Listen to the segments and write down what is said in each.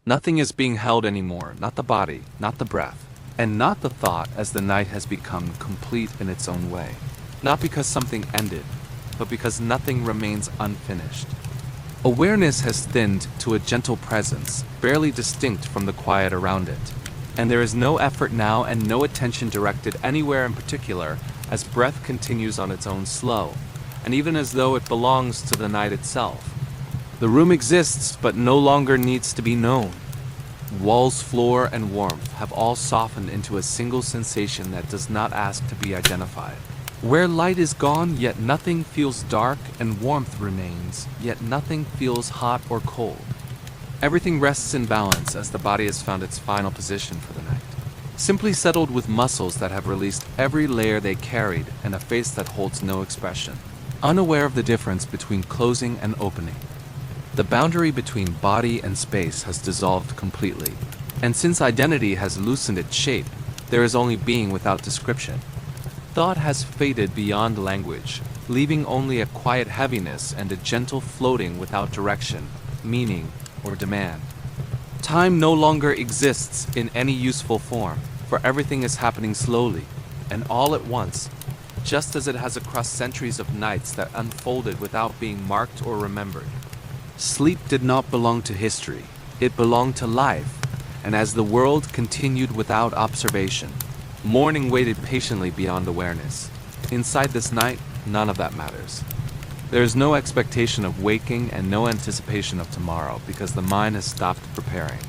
Nothing is being held anymore, not the body, not the breath, and not the thought, as the night has become complete in its own way. Not because something ended, but because nothing remains unfinished. Awareness has thinned to a gentle presence, barely distinct from the quiet around it. And there is no effort now and no attention directed anywhere in particular, as breath continues on its own slow, and even as though it belongs to the night itself. The room exists, but no longer needs to be known. Walls, floor, and warmth have all softened into a single sensation that does not ask to be identified. Where light is gone, yet nothing feels dark, and warmth remains, yet nothing feels hot or cold. Everything rests in balance as the body has found its final position for the night. Simply settled with muscles that have released every layer they carried and a face that holds no expression. Unaware of the difference between closing and opening. The boundary between body and space has dissolved completely. And since identity has loosened its shape, there is only being without description. Thought has faded beyond language, leaving only a quiet heaviness and a gentle floating without direction, meaning, or demand. Time no longer exists in any useful form, for everything is happening slowly, and all at once, just as it has across centuries of nights that unfolded without being marked or remembered. Sleep did not belong to history, it belonged to life, and as the world continued without observation, morning waited patiently beyond awareness. Inside this night, none of that matters. There is no expectation of waking and no anticipation of tomorrow because the mind has stopped preparing.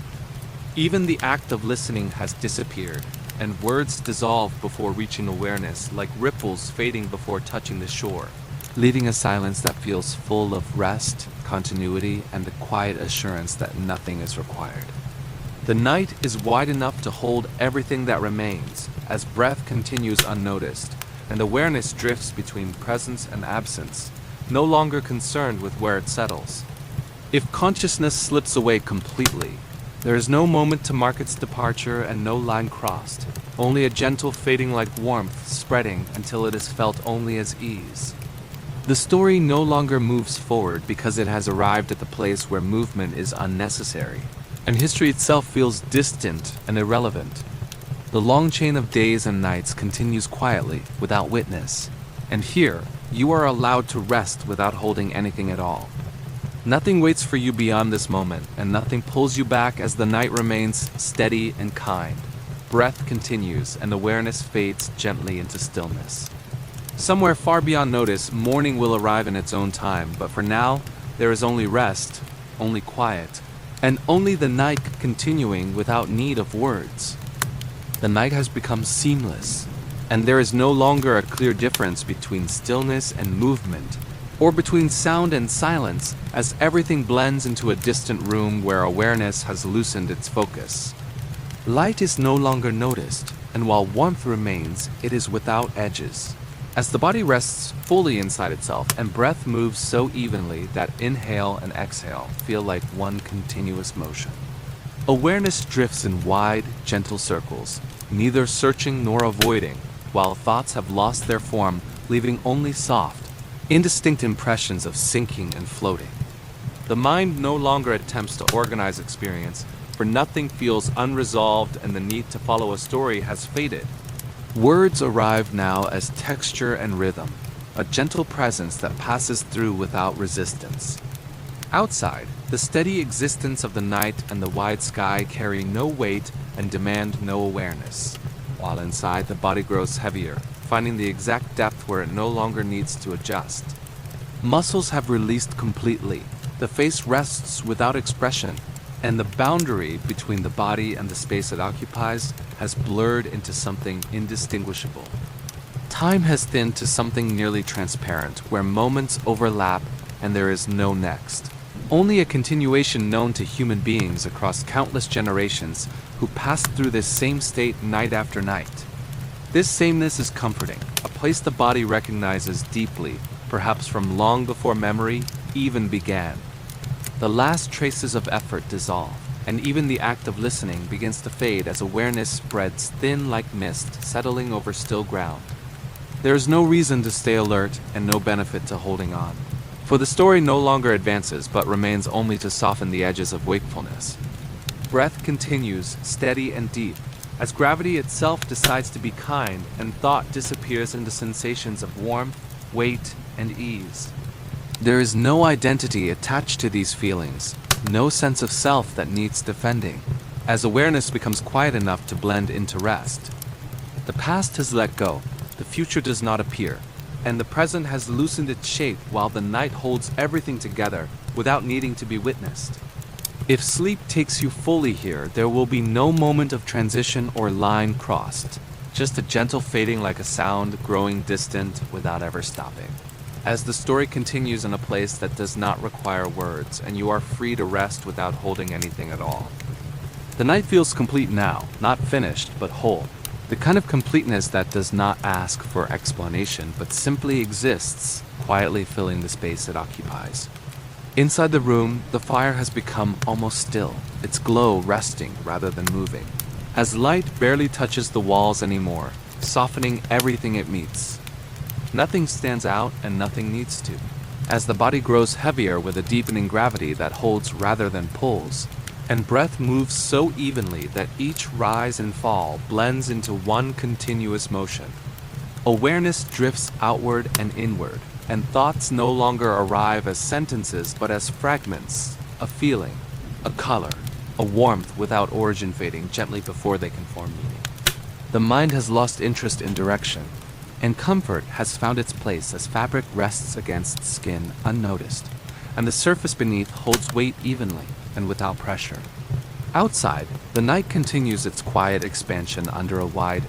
Even the act of listening has disappeared, and words dissolve before reaching awareness like ripples fading before touching the shore, leaving a silence that feels full of rest, continuity, and the quiet assurance that nothing is required. The night is wide enough to hold everything that remains, as breath continues unnoticed, and awareness drifts between presence and absence, no longer concerned with where it settles. If consciousness slips away completely, there is no moment to mark its departure and no line crossed, only a gentle fading like warmth spreading until it is felt only as ease. The story no longer moves forward because it has arrived at the place where movement is unnecessary, and history itself feels distant and irrelevant. The long chain of days and nights continues quietly, without witness, and here, you are allowed to rest without holding anything at all. Nothing waits for you beyond this moment, and nothing pulls you back as the night remains steady and kind. Breath continues, and awareness fades gently into stillness. Somewhere far beyond notice, morning will arrive in its own time, but for now, there is only rest, only quiet, and only the night continuing without need of words. The night has become seamless, and there is no longer a clear difference between stillness and movement, or between sound and silence, as everything blends into a distant room where awareness has loosened its focus. Light is no longer noticed, and while warmth remains, it is without edges. As the body rests fully inside itself and breath moves so evenly that inhale and exhale feel like one continuous motion. Awareness drifts in wide, gentle circles, neither searching nor avoiding, while thoughts have lost their form, leaving only soft, indistinct impressions of sinking and floating. The mind no longer attempts to organize experience, for nothing feels unresolved and the need to follow a story has faded. Words arrive now as texture and rhythm, a gentle presence that passes through without resistance. Outside, the steady existence of the night and the wide sky carry no weight and demand no awareness, while inside the body grows heavier, finding the exact depth where it no longer needs to adjust. Muscles have released completely, the face rests without expression, and the boundary between the body and the space it occupies has blurred into something indistinguishable. Time has thinned to something nearly transparent, where moments overlap and there is no next. Only a continuation known to human beings across countless generations who passed through this same state night after night. This sameness is comforting, a place the body recognizes deeply, perhaps from long before memory even began. The last traces of effort dissolve, and even the act of listening begins to fade as awareness spreads thin like mist, settling over still ground. There is no reason to stay alert and no benefit to holding on, for the story no longer advances but remains only to soften the edges of wakefulness. breath continues, steady and deep, as gravity itself decides to be kind and thought disappears into sensations of warmth, weight, and ease. There is no identity attached to these feelings, no sense of self that needs defending, as awareness becomes quiet enough to blend into rest. The past has let go, the future does not appear, and the present has loosened its shape while the night holds everything together without needing to be witnessed. If sleep takes you fully here, there will be no moment of transition or line crossed, just a gentle fading like a sound growing distant without ever stopping. As the story continues in a place that does not require words, and you are free to rest without holding anything at all. The night feels complete now, not finished, but whole. The kind of completeness that does not ask for explanation, but simply exists, quietly filling the space it occupies. Inside the room, the fire has become almost still, its glow resting rather than moving, as light barely touches the walls anymore, softening everything it meets. Nothing stands out and nothing needs to, as the body grows heavier with a deepening gravity that holds rather than pulls, and breath moves so evenly that each rise and fall blends into one continuous motion. Awareness drifts outward and inward, and thoughts no longer arrive as sentences but as fragments, a feeling, a color, a warmth without origin fading gently before they can form meaning. The mind has lost interest in direction, and comfort has found its place as fabric rests against skin unnoticed, and the surface beneath holds weight evenly and without pressure. Outside, the night continues its quiet expansion under a wide,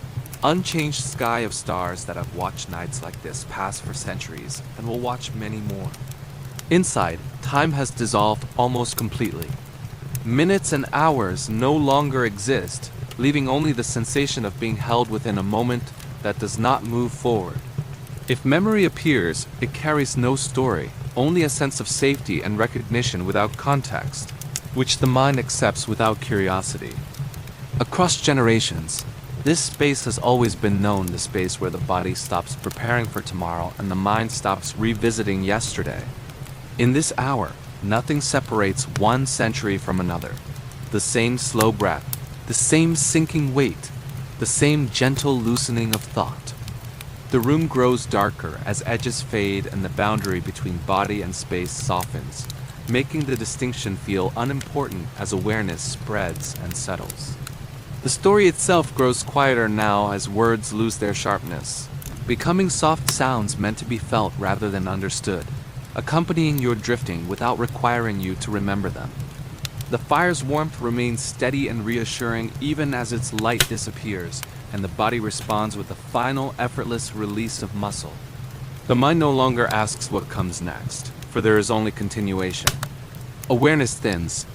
unchanged sky of stars that have watched nights like this pass for centuries and will watch many more. Inside, time has dissolved almost completely. Minutes and hours no longer exist, leaving only the sensation of being held within a moment that does not move forward. If memory appears, it carries no story, only a sense of safety and recognition without context, which the mind accepts without curiosity. Across generations, this space has always been known the space where the body stops preparing for tomorrow and the mind stops revisiting yesterday. In this hour, nothing separates one century from another. The same slow breath, the same sinking weight, the same gentle loosening of thought. The room grows darker as edges fade and the boundary between body and space softens, making the distinction feel unimportant as awareness spreads and settles. The story itself grows quieter now as words lose their sharpness, becoming soft sounds meant to be felt rather than understood, accompanying your drifting without requiring you to remember them. The fire's warmth remains steady and reassuring even as its light disappears, and the body responds with a final effortless release of muscle. The mind no longer asks what comes next, for there is only continuation. Awareness thins,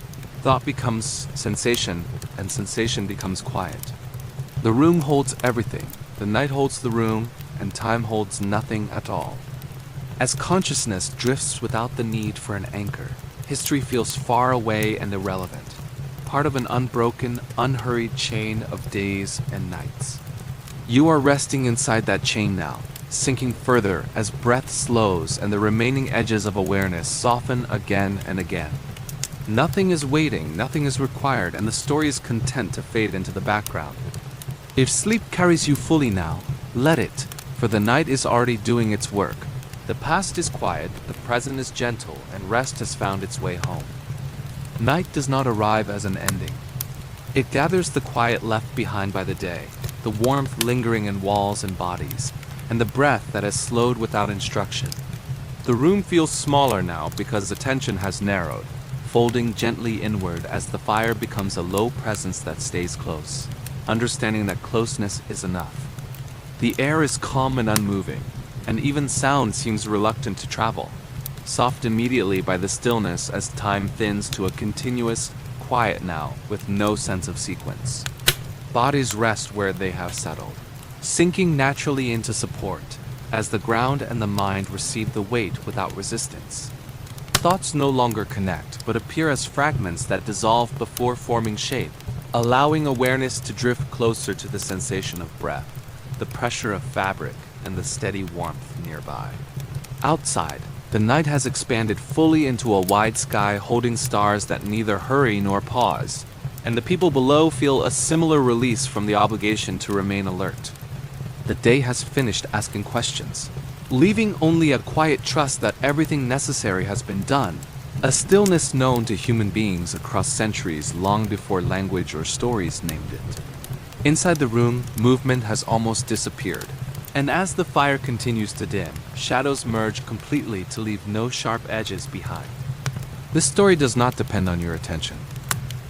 thought becomes sensation, and sensation becomes quiet. The room holds everything, the night holds the room, and time holds nothing at all. As consciousness drifts without the need for an anchor, history feels far away and irrelevant, part of an unbroken, unhurried chain of days and nights. You are resting inside that chain now, sinking further as breath slows and the remaining edges of awareness soften again and again. Nothing is waiting, nothing is required, and the story is content to fade into the background. If sleep carries you fully now, let it, for the night is already doing its work. The past is quiet, the present is gentle, and rest has found its way home. Night does not arrive as an ending. It gathers the quiet left behind by the day, the warmth lingering in walls and bodies, and the breath that has slowed without instruction. The room feels smaller now because attention has narrowed, folding gently inward as the fire becomes a low presence that stays close, understanding that closeness is enough. The air is calm and unmoving, and even sound seems reluctant to travel, soft immediately by the stillness as time thins to a continuous quiet now with no sense of sequence. Bodies rest where they have settled, sinking naturally into support as the ground and the mind receive the weight without resistance. Thoughts no longer connect, but appear as fragments that dissolve before forming shape, allowing awareness to drift closer to the sensation of breath, the pressure of fabric, and the steady warmth nearby. Outside, the night has expanded fully into a wide sky holding stars that neither hurry nor pause, and the people below feel a similar release from the obligation to remain alert. The day has finished asking questions, leaving only a quiet trust that everything necessary has been done, a stillness known to human beings across centuries long before language or stories named it. Inside the room, movement has almost disappeared, and as the fire continues to dim, shadows merge completely to leave no sharp edges behind. This story does not depend on your attention.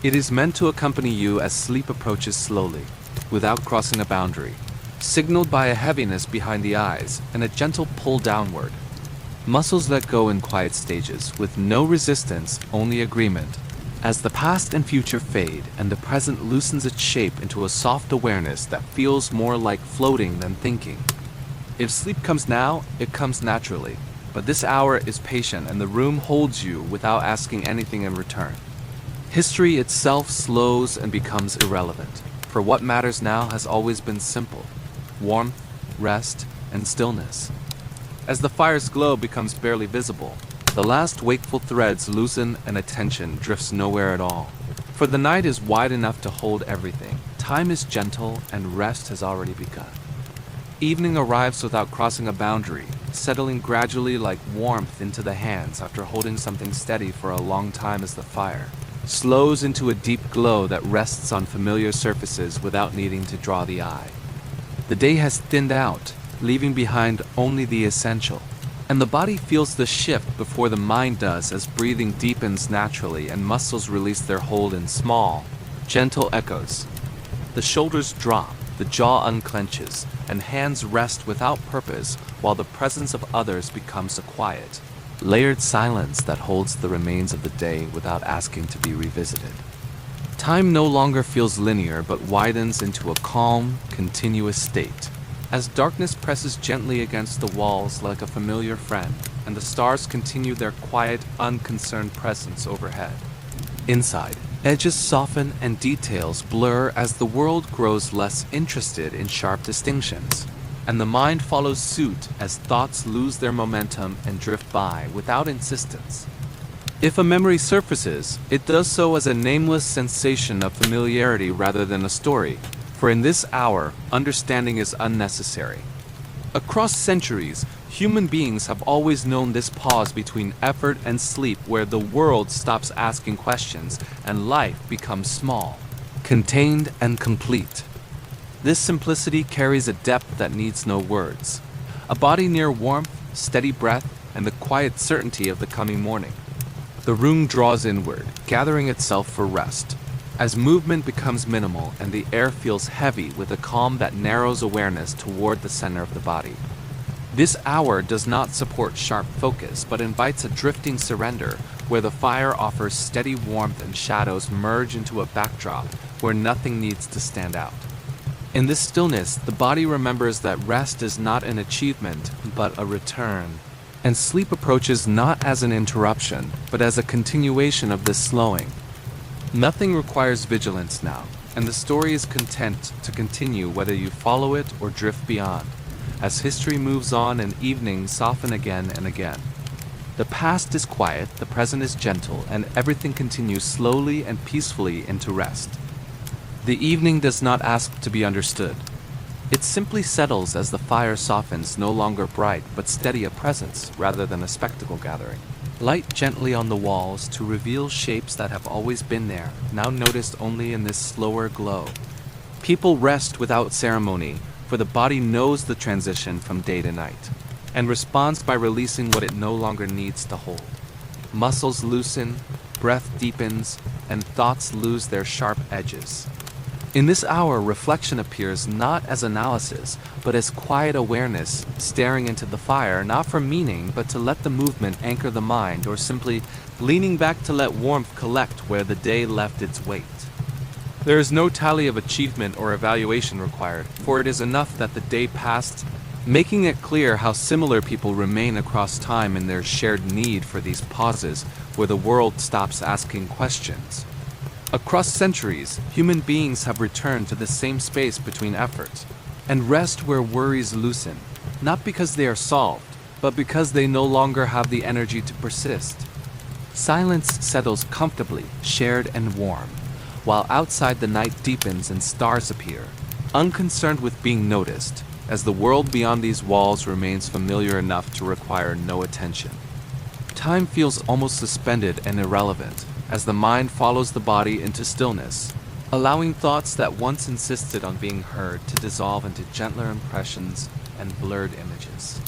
It is meant to accompany you as sleep approaches slowly, without crossing a boundary, signaled by a heaviness behind the eyes and a gentle pull downward. Muscles let go in quiet stages, with no resistance, only agreement, as the past and future fade and the present loosens its shape into a soft awareness that feels more like floating than thinking. If sleep comes now, it comes naturally, but this hour is patient and the room holds you without asking anything in return. History itself slows and becomes irrelevant, for what matters now has always been simple: warmth, rest, and stillness. As the fire's glow becomes barely visible, the last wakeful threads loosen and attention drifts nowhere at all. For the night is wide enough to hold everything, time is gentle, and rest has already begun. Evening arrives without crossing a boundary, settling gradually like warmth into the hands after holding something steady for a long time as the fire slows into a deep glow that rests on familiar surfaces without needing to draw the eye. The day has thinned out, leaving behind only the essential, and the body feels the shift before the mind does as breathing deepens naturally and muscles release their hold in small, gentle echoes. The shoulders drop, the jaw unclenches, and hands rest without purpose while the presence of others becomes a quiet, layered silence that holds the remains of the day without asking to be revisited. Time no longer feels linear but widens into a calm, continuous state, as darkness presses gently against the walls like a familiar friend, and the stars continue their quiet, unconcerned presence overhead. Inside, edges soften and details blur as the world grows less interested in sharp distinctions, and the mind follows suit as thoughts lose their momentum and drift by without insistence. If a memory surfaces, it does so as a nameless sensation of familiarity rather than a story, for in this hour, understanding is unnecessary. Across centuries, human beings have always known this pause between effort and sleep where the world stops asking questions and life becomes small, contained and complete. This simplicity carries a depth that needs no words, a body near warmth, steady breath, and the quiet certainty of the coming morning. The room draws inward, gathering itself for rest, as movement becomes minimal and the air feels heavy with a calm that narrows awareness toward the center of the body. This hour does not support sharp focus, but invites a drifting surrender, where the fire offers steady warmth and shadows merge into a backdrop where nothing needs to stand out. In this stillness, the body remembers that rest is not an achievement, but a return, and sleep approaches not as an interruption, but as a continuation of this slowing. Nothing requires vigilance now, and the story is content to continue whether you follow it or drift beyond, as history moves on and evenings soften again and again. The past is quiet, the present is gentle, and everything continues slowly and peacefully into rest. The evening does not ask to be understood. It simply settles as the fire softens, no longer bright, but steady a presence rather than a spectacle gathering. Light gently on the walls to reveal shapes that have always been there, now noticed only in this slower glow. People rest without ceremony, for the body knows the transition from day to night, and responds by releasing what it no longer needs to hold. Muscles loosen, breath deepens, and thoughts lose their sharp edges. In this hour, reflection appears not as analysis, but as quiet awareness, staring into the fire, not for meaning, but to let the movement anchor the mind, or simply leaning back to let warmth collect where the day left its weight. There is no tally of achievement or evaluation required, for it is enough that the day passed, making it clear how similar people remain across time in their shared need for these pauses where the world stops asking questions. Across centuries, human beings have returned to the same space between efforts, and rest where worries loosen, not because they are solved, but because they no longer have the energy to persist. Silence settles comfortably, shared and warm, while outside the night deepens and stars appear, unconcerned with being noticed, as the world beyond these walls remains familiar enough to require no attention. Time feels almost suspended and irrelevant, as the mind follows the body into stillness, allowing thoughts that once insisted on being heard to dissolve into gentler impressions and blurred images.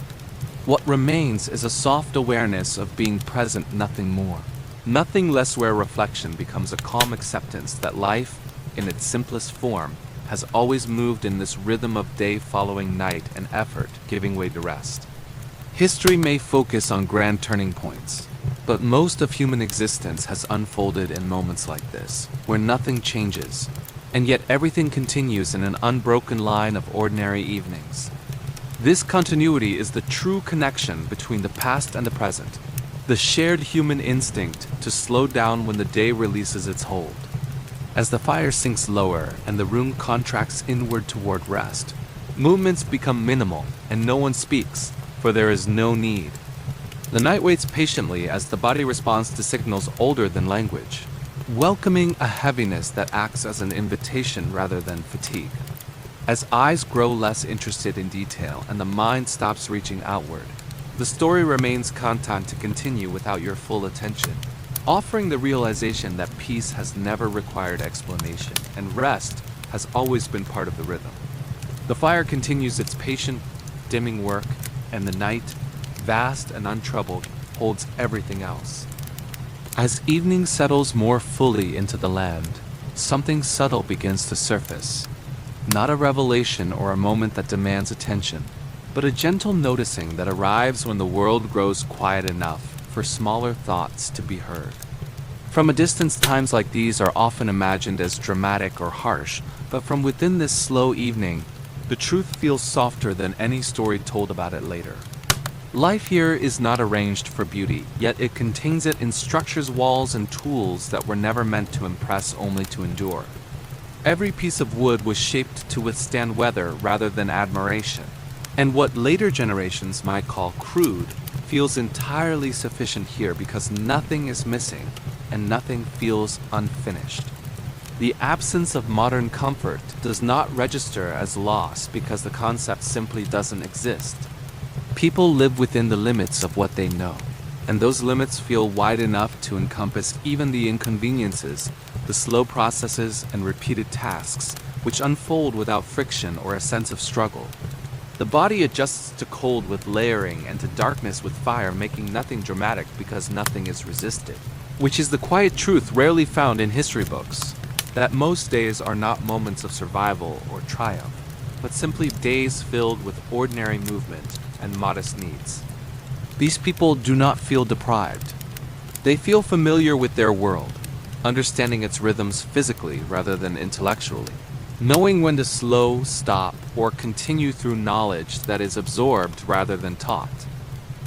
What remains is a soft awareness of being present, nothing more. Nothing less, where reflection becomes a calm acceptance that life, in its simplest form, has always moved in this rhythm of day following night and effort giving way to rest. History may focus on grand turning points, but most of human existence has unfolded in moments like this, where nothing changes, and yet everything continues in an unbroken line of ordinary evenings. This continuity is the true connection between the past and the present, the shared human instinct to slow down when the day releases its hold. As the fire sinks lower and the room contracts inward toward rest, movements become minimal and no one speaks, for there is no need. The night waits patiently as the body responds to signals older than language, welcoming a heaviness that acts as an invitation rather than fatigue. As eyes grow less interested in detail and the mind stops reaching outward, the story remains content to continue without your full attention, offering the realization that peace has never required explanation and rest has always been part of the rhythm. The fire continues its patient, dimming work, and the night, vast and untroubled, holds everything else. As evening settles more fully into the land, something subtle begins to surface. Not a revelation or a moment that demands attention, but a gentle noticing that arrives when the world grows quiet enough for smaller thoughts to be heard. From a distance, times like these are often imagined as dramatic or harsh, but from within this slow evening, the truth feels softer than any story told about it later. Life here is not arranged for beauty, yet it contains it in structures, walls, and tools that were never meant to impress, only to endure. Every piece of wood was shaped to withstand weather rather than admiration, and what later generations might call crude feels entirely sufficient here because nothing is missing and nothing feels unfinished. The absence of modern comfort does not register as loss because the concept simply doesn't exist. People live within the limits of what they know, and those limits feel wide enough to encompass even the inconveniences, the slow processes and repeated tasks, which unfold without friction or a sense of struggle. The body adjusts to cold with layering and to darkness with fire, making nothing dramatic because nothing is resisted, which is the quiet truth rarely found in history books. That most days are not moments of survival or triumph, but simply days filled with ordinary movement and modest needs. These people do not feel deprived. They feel familiar with their world, understanding its rhythms physically rather than intellectually, knowing when to slow, stop, or continue through knowledge that is absorbed rather than taught.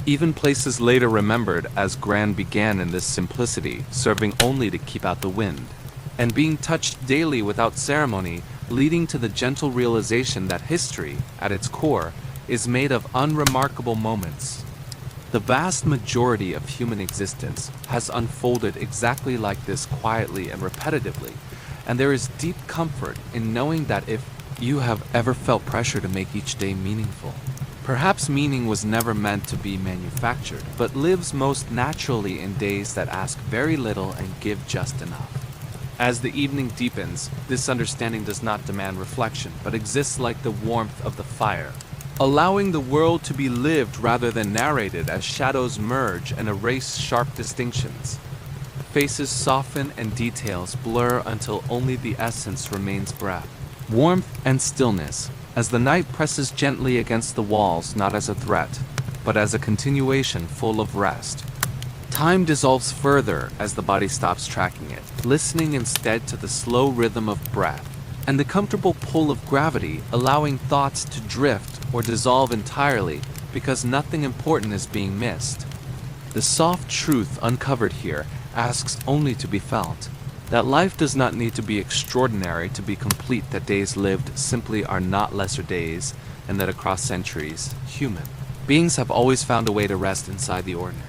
Even places later remembered as grand began in this simplicity, serving only to keep out the wind, and being touched daily without ceremony, leading to the gentle realization that history, at its core, is made of unremarkable moments. The vast majority of human existence has unfolded exactly like this, quietly and repetitively, and there is deep comfort in knowing that if you have ever felt pressure to make each day meaningful, perhaps meaning was never meant to be manufactured, but lives most naturally in days that ask very little and give just enough. As the evening deepens, this understanding does not demand reflection, but exists like the warmth of the fire, allowing the world to be lived rather than narrated as shadows merge and erase sharp distinctions. Faces soften and details blur until only the essence remains breath, warmth and stillness, as the night presses gently against the walls, not as a threat, but as a continuation full of rest. Time dissolves further as the body stops tracking it, listening instead to the slow rhythm of breath and the comfortable pull of gravity, allowing thoughts to drift or dissolve entirely because nothing important is being missed. The soft truth uncovered here asks only to be felt, that life does not need to be extraordinary to be complete, that days lived simply are not lesser days, and that across centuries, human beings have always found a way to rest inside the ordinary.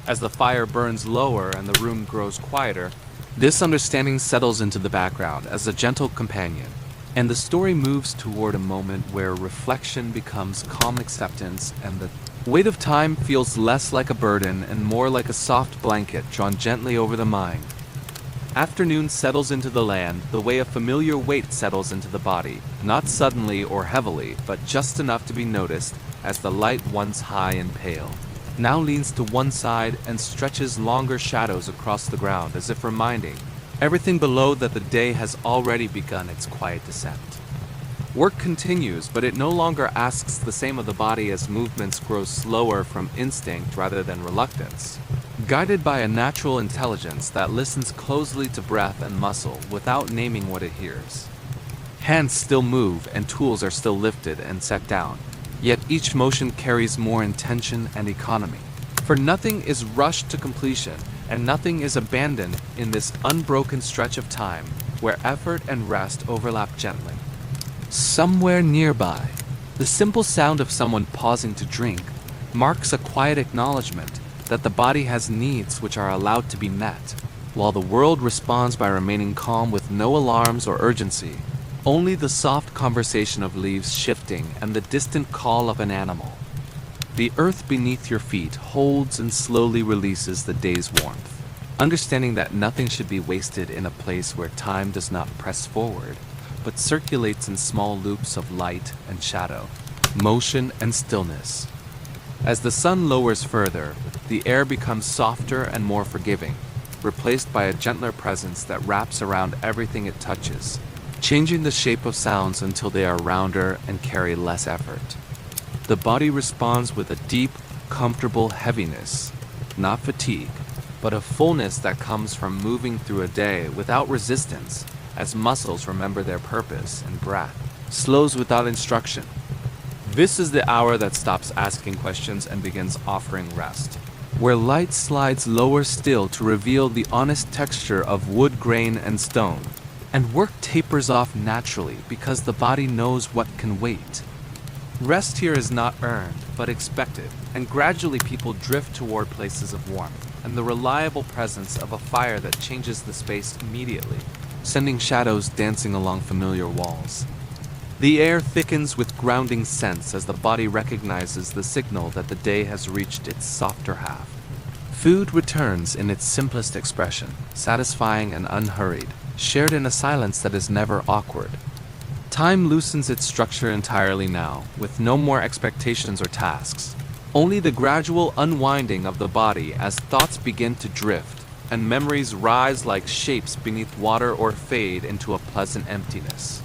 As the fire burns lower and the room grows quieter, This understanding settles into the background as a gentle companion, and the story moves toward a moment where reflection becomes calm acceptance and the weight of time feels less like a burden and more like a soft blanket drawn gently over the mind. Afternoon settles into the land the way a familiar weight settles into the body, not suddenly or heavily, but just enough to be noticed as the light, once high and pale, now leans to one side and stretches longer shadows across the ground as if reminding everything below that the day has already begun its quiet descent. Work continues, but it no longer asks the same of the body as movements grow slower from instinct rather than reluctance. Guided by a natural intelligence that listens closely to breath and muscle without naming what it hears. Hands still move and tools are still lifted and set down, yet each motion carries more intention and economy. For nothing is rushed to completion, and nothing is abandoned in this unbroken stretch of time where effort and rest overlap gently. Somewhere nearby, the simple sound of someone pausing to drink marks a quiet acknowledgement that the body has needs which are allowed to be met, while the world responds by remaining calm with no alarms or urgency, only the soft conversation of leaves shifting and the distant call of an animal. The earth beneath your feet holds and slowly releases the day's warmth, understanding that nothing should be wasted in a place where time does not press forward, but circulates in small loops of light and shadow, motion and stillness. As the sun lowers further, the air becomes softer and more forgiving, replaced by a gentler presence that wraps around everything it touches, changing the shape of sounds until they are rounder and carry less effort. The body responds with a deep, comfortable heaviness, not fatigue, but a fullness that comes from moving through a day without resistance, as muscles remember their purpose and breath slows without instruction. This is the hour that stops asking questions and begins offering rest, where light slides lower still to reveal the honest texture of wood, grain, and stone, and work tapers off naturally because the body knows what can wait. Rest here is not earned, but expected, and gradually people drift toward places of warmth, and the reliable presence of a fire that changes the space immediately, sending shadows dancing along familiar walls. The air thickens with grounding scents as the body recognizes the signal that the day has reached its softer half. Food returns in its simplest expression, satisfying and unhurried, shared in a silence that is never awkward. Time loosens its structure entirely now, with no more expectations or tasks. Only the gradual unwinding of the body as thoughts begin to drift, and memories rise like shapes beneath water or fade into a pleasant emptiness.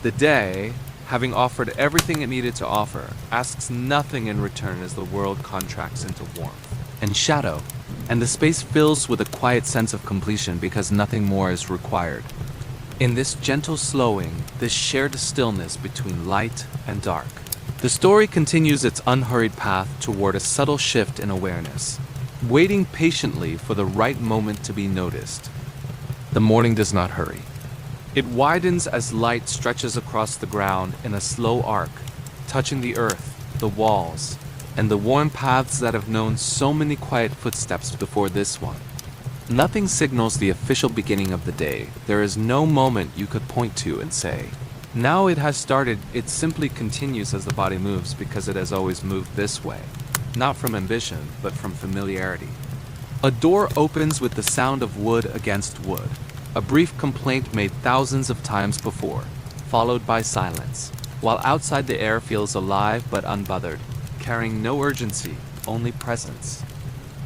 The day, having offered everything it needed to offer, asks nothing in return as the world contracts into warmth and shadow, and the space fills with a quiet sense of completion because nothing more is required. In this gentle slowing, this shared stillness between light and dark, the story continues its unhurried path toward a subtle shift in awareness, waiting patiently for the right moment to be noticed. The morning does not hurry. It widens as light stretches across the ground in a slow arc, touching the earth, the walls, and the worn paths that have known so many quiet footsteps before this one. Nothing signals the official beginning of the day. There is no moment you could point to and say, now it has started. It simply continues as the body moves because it has always moved this way, not from ambition, but from familiarity. A door opens with the sound of wood against wood, a brief complaint made thousands of times before, followed by silence, while outside the air feels alive but unbothered, carrying no urgency, only presence.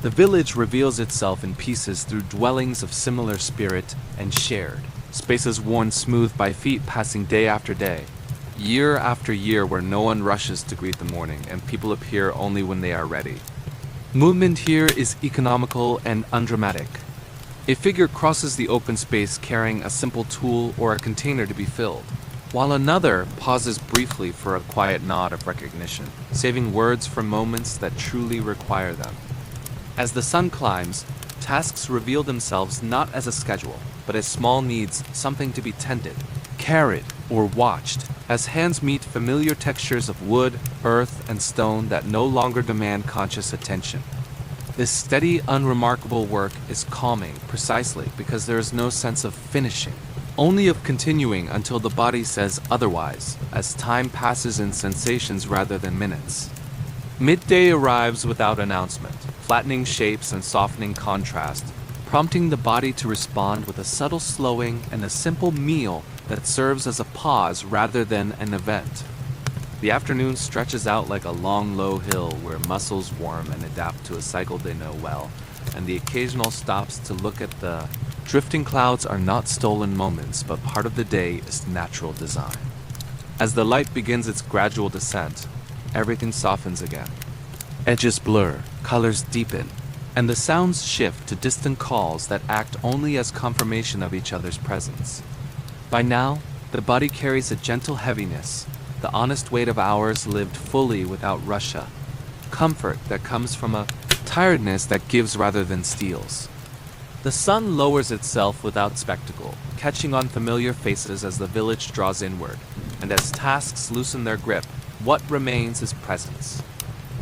The village reveals itself in pieces through dwellings of similar spirit and shared, spaces worn smooth by feet passing day after day, year after year, where no one rushes to greet the morning and people appear only when they are ready. Movement here is economical and undramatic. A figure crosses the open space carrying a simple tool or a container to be filled, while another pauses briefly for a quiet nod of recognition, saving words for moments that truly require them. As the sun climbs, tasks reveal themselves not as a schedule, but as small needs, something to be tended, carried, or watched, as hands meet familiar textures of wood, earth, and stone that no longer demand conscious attention. This steady, unremarkable work is calming precisely because there is no sense of finishing, only of continuing until the body says otherwise, as time passes in sensations rather than minutes. Midday arrives without announcement, flattening shapes and softening contrast, prompting the body to respond with a subtle slowing and a simple meal that serves as a pause rather than an event. The afternoon stretches out like a long, low hill where muscles warm and adapt to a cycle they know well, and the occasional stops to look at the drifting clouds are not stolen moments, but part of the day is natural design. As the light begins its gradual descent, everything softens again. Edges blur, colors deepen, and the sounds shift to distant calls that act only as confirmation of each other's presence. By now, the body carries a gentle heaviness, the honest weight of hours lived fully without russia, comfort that comes from a tiredness that gives rather than steals. The sun lowers itself without spectacle, catching on familiar faces as the village draws inward, and as tasks loosen their grip, what remains is presence.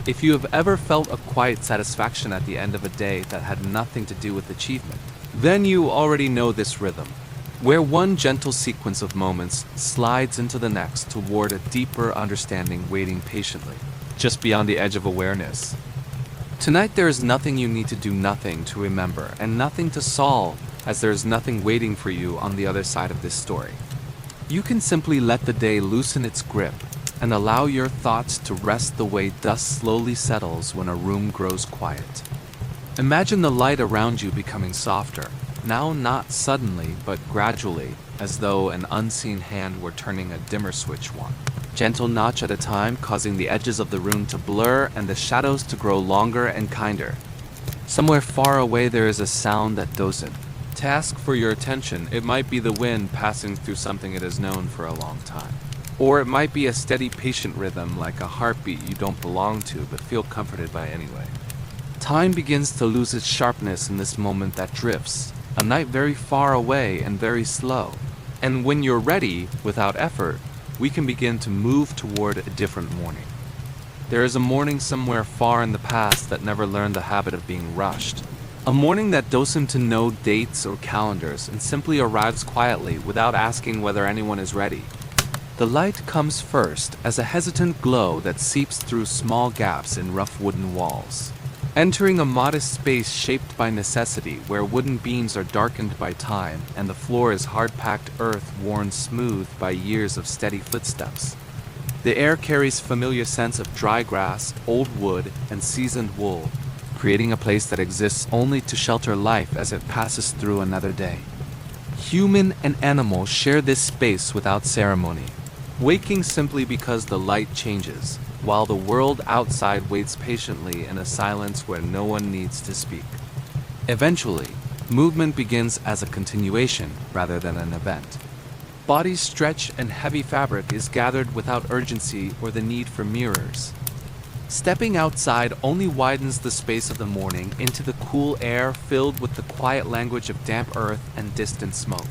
If you have ever felt a quiet satisfaction at the end of a day that had nothing to do with achievement, then you already know this rhythm, where one gentle sequence of moments slides into the next toward a deeper understanding waiting patiently, just beyond the edge of awareness. Tonight there is nothing you need to do, nothing to remember, and nothing to solve, as there is nothing waiting for you on the other side of this story. You can simply let the day loosen its grip and allow your thoughts to rest the way dust slowly settles when a room grows quiet. Imagine the light around you becoming softer, now not suddenly but gradually, as though an unseen hand were turning a dimmer switch one gentle notch at a time, causing the edges of the room to blur and the shadows to grow longer and kinder. Somewhere far away there is a sound that doesn't task for your attention. It might be the wind passing through something it has known for a long time. Or it might be a steady, patient rhythm like a heartbeat you don't belong to but feel comforted by anyway. Time begins to lose its sharpness in this moment that drifts, a night very far away and very slow. And when you're ready, without effort, we can begin to move toward a different morning. There is a morning somewhere far in the past that never learned the habit of being rushed. A morning that doesn't know dates or calendars and simply arrives quietly without asking whether anyone is ready. The light comes first as a hesitant glow that seeps through small gaps in rough wooden walls, entering a modest space shaped by necessity where wooden beams are darkened by time and the floor is hard-packed earth worn smooth by years of steady footsteps. The air carries familiar scents of dry grass, old wood, and seasoned wool, creating a place that exists only to shelter life as it passes through another day. Human and animal share this space without ceremony, waking simply because the light changes, while the world outside waits patiently in a silence where no one needs to speak. Eventually, movement begins as a continuation rather than an event. Bodies stretch and heavy fabric is gathered without urgency or the need for mirrors. Stepping outside only widens the space of the morning into the cool air filled with the quiet language of damp earth and distant smoke.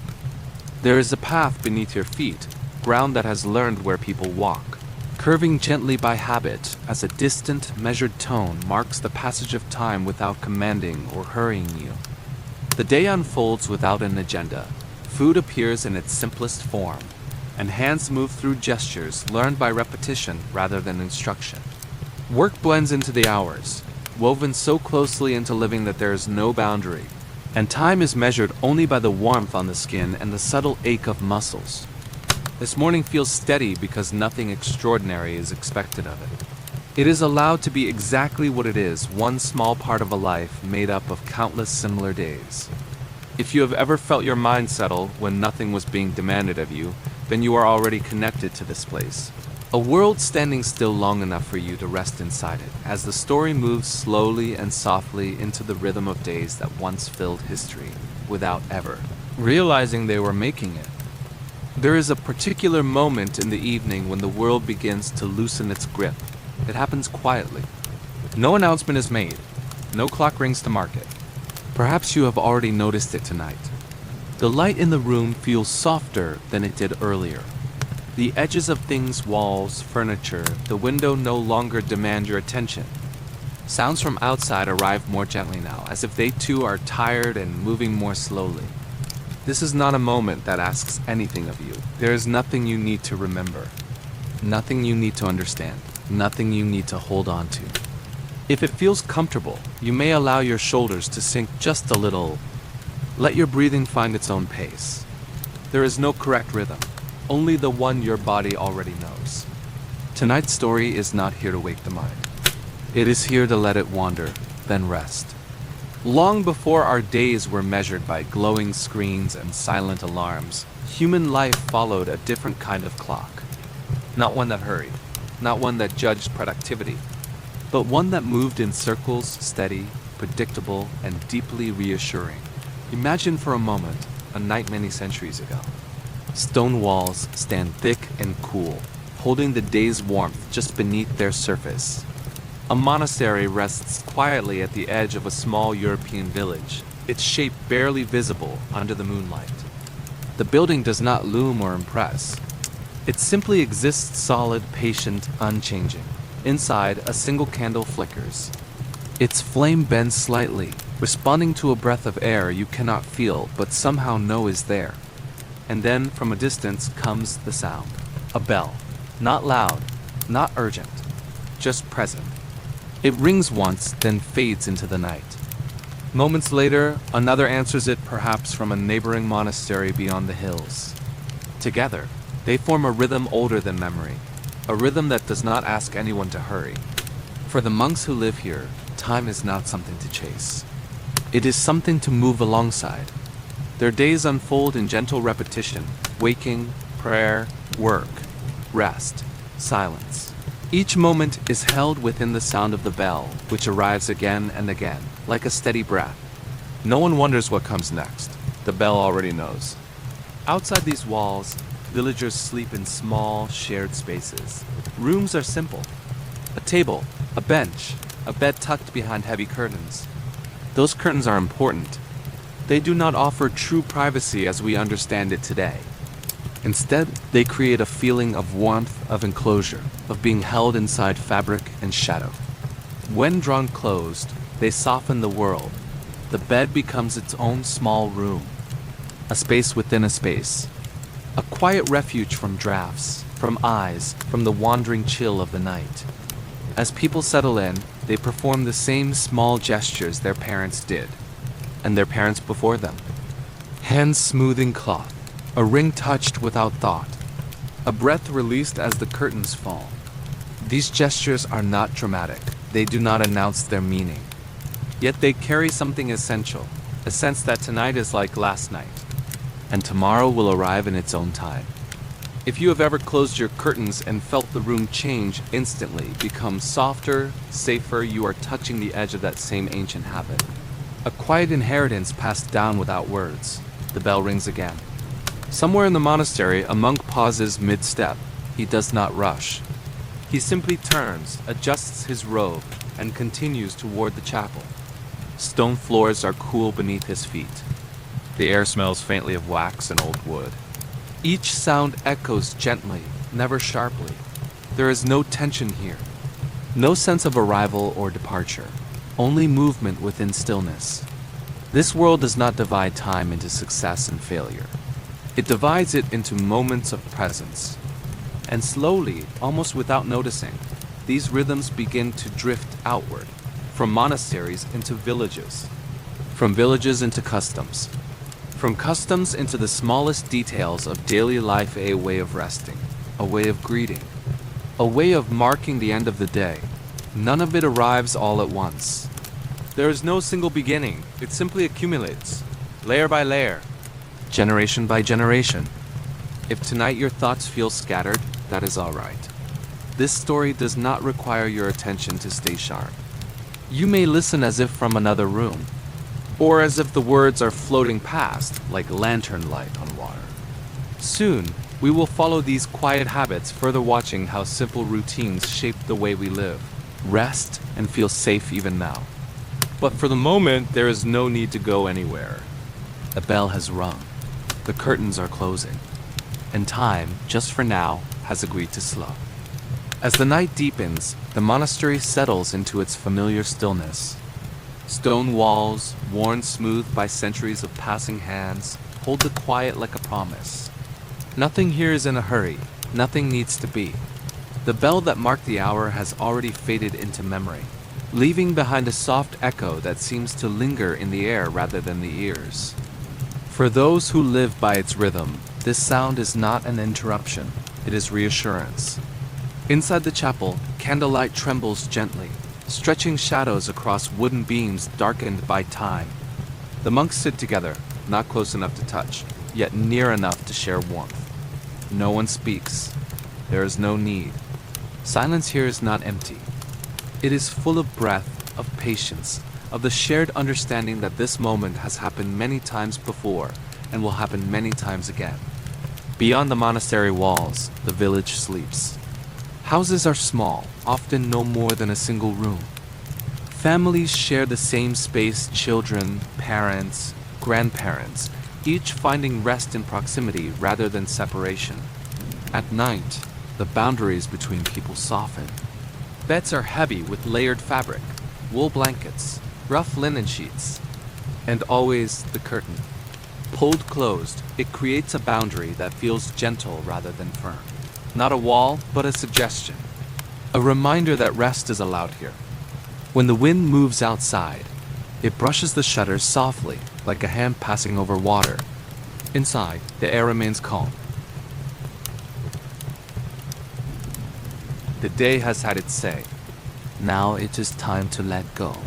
There is a path beneath your feet, ground that has learned where people walk, curving gently by habit as a distant, measured tone marks the passage of time without commanding or hurrying you. The day unfolds without an agenda. Food appears in its simplest form, and hands move through gestures learned by repetition rather than instruction. Work blends into the hours, woven so closely into living that there is no boundary, and time is measured only by the warmth on the skin and the subtle ache of muscles. This morning feels steady because nothing extraordinary is expected of it. It is allowed to be exactly what it is, one small part of a life made up of countless similar days. If you have ever felt your mind settle when nothing was being demanded of you, then you are already connected to this place. A world standing still long enough for you to rest inside it, as the story moves slowly and softly into the rhythm of days that once filled history, without ever realizing they were making it. There is a particular moment in the evening when the world begins to loosen its grip. It happens quietly. No announcement is made. No clock rings to mark it. Perhaps you have already noticed it tonight. The light in the room feels softer than it did earlier. The edges of things, walls, furniture, the window no longer demand your attention. Sounds from outside arrive more gently now, as if they too are tired and moving more slowly. This is not a moment that asks anything of you. There is nothing you need to remember, nothing you need to understand, nothing you need to hold on to. If it feels comfortable, you may allow your shoulders to sink just a little. Let your breathing find its own pace. There is no correct rhythm, only the one your body already knows. Tonight's story is not here to wake the mind. It is here to let it wander, then rest. Long before our days were measured by glowing screens and silent alarms, human life followed a different kind of clock. Not one that hurried, not one that judged productivity, but one that moved in circles, steady, predictable, and deeply reassuring. Imagine for a moment a night many centuries ago. Stone walls stand thick and cool, holding the day's warmth just beneath their surface. A monastery rests quietly at the edge of a small European village, its shape barely visible under the moonlight. The building does not loom or impress. It simply exists solid, patient, unchanging. Inside, a single candle flickers. Its flame bends slightly, responding to a breath of air you cannot feel but somehow know is there. And then, from a distance, comes the sound. A bell. Not loud, not urgent, just present. It rings once, then fades into the night. Moments later, another answers it, perhaps from a neighboring monastery beyond the hills. Together, they form a rhythm older than memory, a rhythm that does not ask anyone to hurry. For the monks who live here, time is not something to chase. It is something to move alongside. Their days unfold in gentle repetition, waking, prayer, work, rest, silence. Each moment is held within the sound of the bell, which arrives again and again, like a steady breath. No one wonders what comes next. The bell already knows. Outside these walls, villagers sleep in small, shared spaces. Rooms are simple. A table, a bench, a bed tucked behind heavy curtains. Those curtains are important. They do not offer true privacy as we understand it today. Instead, they create a feeling of warmth, of enclosure, of being held inside fabric and shadow. When drawn closed, they soften the world. The bed becomes its own small room, a space within a space, a quiet refuge from drafts, from eyes, from the wandering chill of the night. As people settle in, they perform the same small gestures their parents did, and their parents before them. Hands smoothing cloth, a ring touched without thought, a breath released as the curtains fall. These gestures are not dramatic. They do not announce their meaning. Yet they carry something essential, a sense that tonight is like last night, and tomorrow will arrive in its own time. If you have ever closed your curtains and felt the room change instantly, become softer, safer, you are touching the edge of that same ancient habit. A quiet inheritance passed down without words. The bell rings again. Somewhere in the monastery, a monk pauses mid-step. He does not rush. He simply turns, adjusts his robe, and continues toward the chapel. Stone floors are cool beneath his feet. The air smells faintly of wax and old wood. Each sound echoes gently, never sharply. There is no tension here. No sense of arrival or departure. Only movement within stillness. This world does not divide time into success and failure. It divides it into moments of presence. And slowly, almost without noticing, these rhythms begin to drift outward, from monasteries into villages, from villages into customs, from customs into the smallest details of daily life, a way of resting, a way of greeting, a way of marking the end of the day. None of it arrives all at once. There is no single beginning. It simply accumulates, layer by layer, generation by generation. If tonight your thoughts feel scattered, that is all right. This story does not require your attention to stay sharp. You may listen as if from another room, or as if the words are floating past like lantern light on water. Soon, we will follow these quiet habits, further watching how simple routines shape the way we live, rest, and feel safe even now. But for the moment, there is no need to go anywhere. The bell has rung. The curtains are closing. And time, just for now, has agreed to slow. As the night deepens, the monastery settles into its familiar stillness. Stone walls, worn smooth by centuries of passing hands, hold the quiet like a promise. Nothing here is in a hurry, nothing needs to be. The bell that marked the hour has already faded into memory, leaving behind a soft echo that seems to linger in the air rather than the ears. For those who live by its rhythm, this sound is not an interruption, it is reassurance. Inside the chapel, candlelight trembles gently, stretching shadows across wooden beams darkened by time. The monks sit together, not close enough to touch, yet near enough to share warmth. No one speaks. There is no need. Silence here is not empty. It is full of breath, of patience, of the shared understanding that this moment has happened many times before and will happen many times again. Beyond the monastery walls, the village sleeps. Houses are small, often no more than a single room. Families share the same space, children, parents, grandparents, each finding rest in proximity rather than separation. At night, the boundaries between people soften. Beds are heavy with layered fabric, wool blankets, rough linen sheets, and always the curtain. Pulled closed, it creates a boundary that feels gentle rather than firm. Not a wall, but a suggestion. A reminder that rest is allowed here. When the wind moves outside, it brushes the shutters softly, like a hand passing over water. Inside, the air remains calm. The day has had its say. Now it is time to let go.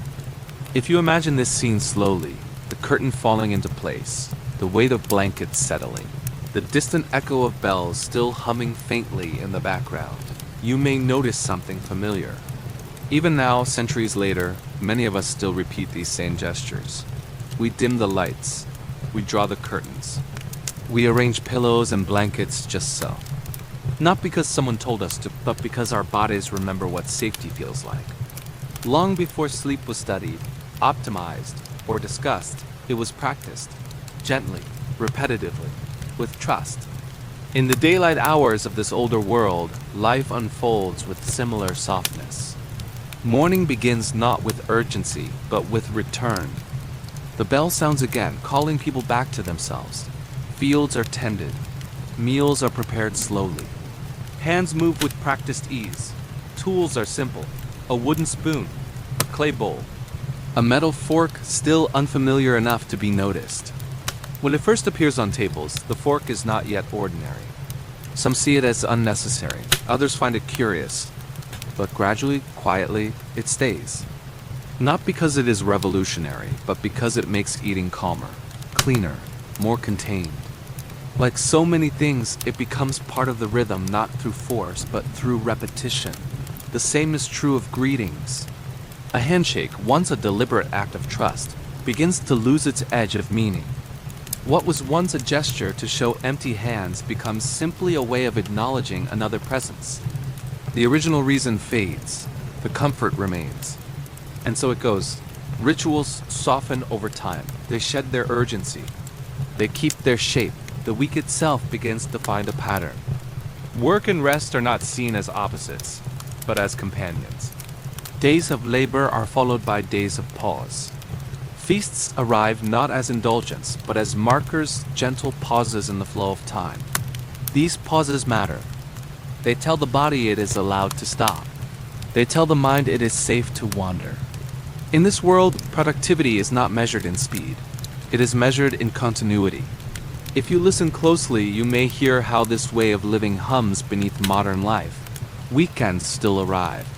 If you imagine this scene slowly, the curtain falling into place, the weight of blankets settling, the distant echo of bells still humming faintly in the background, you may notice something familiar. Even now, centuries later, many of us still repeat these same gestures. We dim the lights. We draw the curtains. We arrange pillows and blankets just so. Not because someone told us to, but because our bodies remember what safety feels like. Long before sleep was studied, optimized, or discussed, it was practiced, gently, repetitively, with trust. In the daylight hours of this older world, life unfolds with similar softness. Morning begins not with urgency, but with return. The bell sounds again, calling people back to themselves. Fields are tended. Meals are prepared slowly. Hands move with practiced ease. Tools are simple. A wooden spoon, a clay bowl, a metal fork still unfamiliar enough to be noticed. When it first appears on tables, the fork is not yet ordinary. Some see it as unnecessary, others find it curious, but gradually, quietly, it stays. Not because it is revolutionary, but because it makes eating calmer, cleaner, more contained. Like so many things, it becomes part of the rhythm not through force, but through repetition. The same is true of greetings. A handshake, once a deliberate act of trust, begins to lose its edge of meaning. What was once a gesture to show empty hands becomes simply a way of acknowledging another presence. The original reason fades, the comfort remains. And so it goes. Rituals soften over time. They shed their urgency. They keep their shape. The week itself begins to find a pattern. Work and rest are not seen as opposites, but as companions. Days of labor are followed by days of pause. Feasts arrive not as indulgence, but as markers, gentle pauses in the flow of time. These pauses matter. They tell the body it is allowed to stop. They tell the mind it is safe to wander. In this world, productivity is not measured in speed. It is measured in continuity. If you listen closely, you may hear how this way of living hums beneath modern life. Weekends still arrive.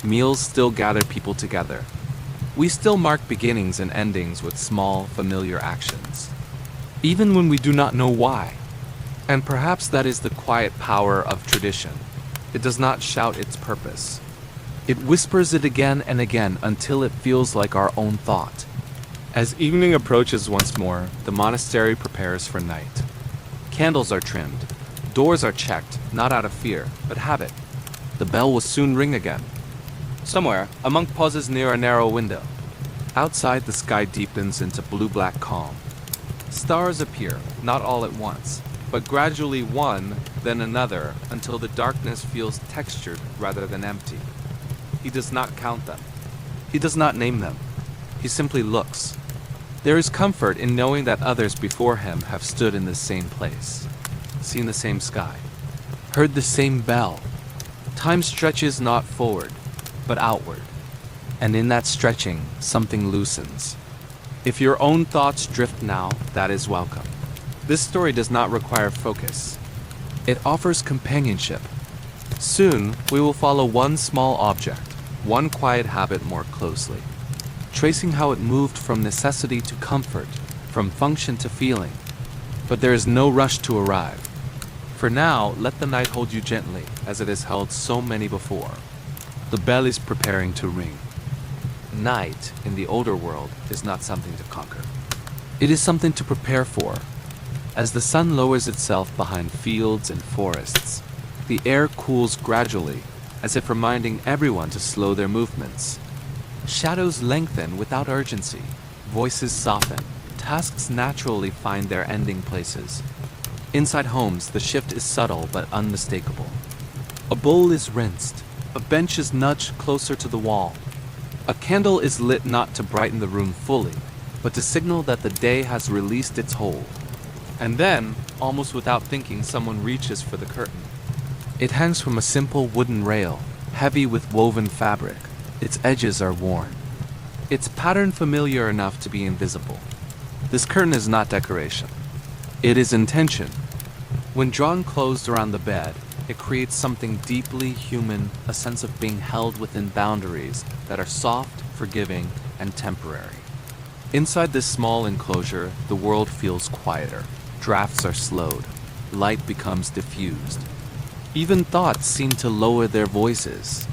Meals still gather people together. We still mark beginnings and endings with small, familiar actions, even when we do not know why. And perhaps that is the quiet power of tradition. It does not shout its purpose. It whispers it again and again until it feels like our own thought. As evening approaches once more, the monastery prepares for night. Candles are trimmed. Doors are checked, not out of fear, but habit. The bell will soon ring again. Somewhere, a monk pauses near a narrow window. Outside, the sky deepens into blue-black calm. Stars appear, not all at once. but gradually one, then another, until the darkness feels textured rather than empty. He does not count them. He does not name them. He simply looks. There is comfort in knowing that others before him have stood in the same place, seen the same sky, heard the same bell. Time stretches not forward, but outward. And in that stretching, something loosens. If your own thoughts drift now, that is welcome. This story does not require focus. It offers companionship. Soon, we will follow one small object, one quiet habit more closely, tracing how it moved from necessity to comfort, from function to feeling. But there is no rush to arrive. For now, let the night hold you gently, as it has held so many before. The bell is preparing to ring. Night, in the older world, is not something to conquer. It is something to prepare for. As the sun lowers itself behind fields and forests, the air cools gradually, as if reminding everyone to slow their movements. Shadows lengthen without urgency, voices soften, tasks naturally find their ending places. Inside homes, the shift is subtle but unmistakable. A bowl is rinsed, a bench is nudged closer to the wall. A candle is lit not to brighten the room fully, but to signal that the day has released its hold. And then, almost without thinking, someone reaches for the curtain. It hangs from a simple wooden rail, heavy with woven fabric. Its edges are worn. Its pattern familiar enough to be invisible. This curtain is not decoration. It is intention. When drawn closed around the bed, it creates something deeply human, a sense of being held within boundaries that are soft, forgiving, and temporary. Inside this small enclosure, the world feels quieter. Drafts are slowed. Light becomes diffused. Even thoughts seem to lower their voices.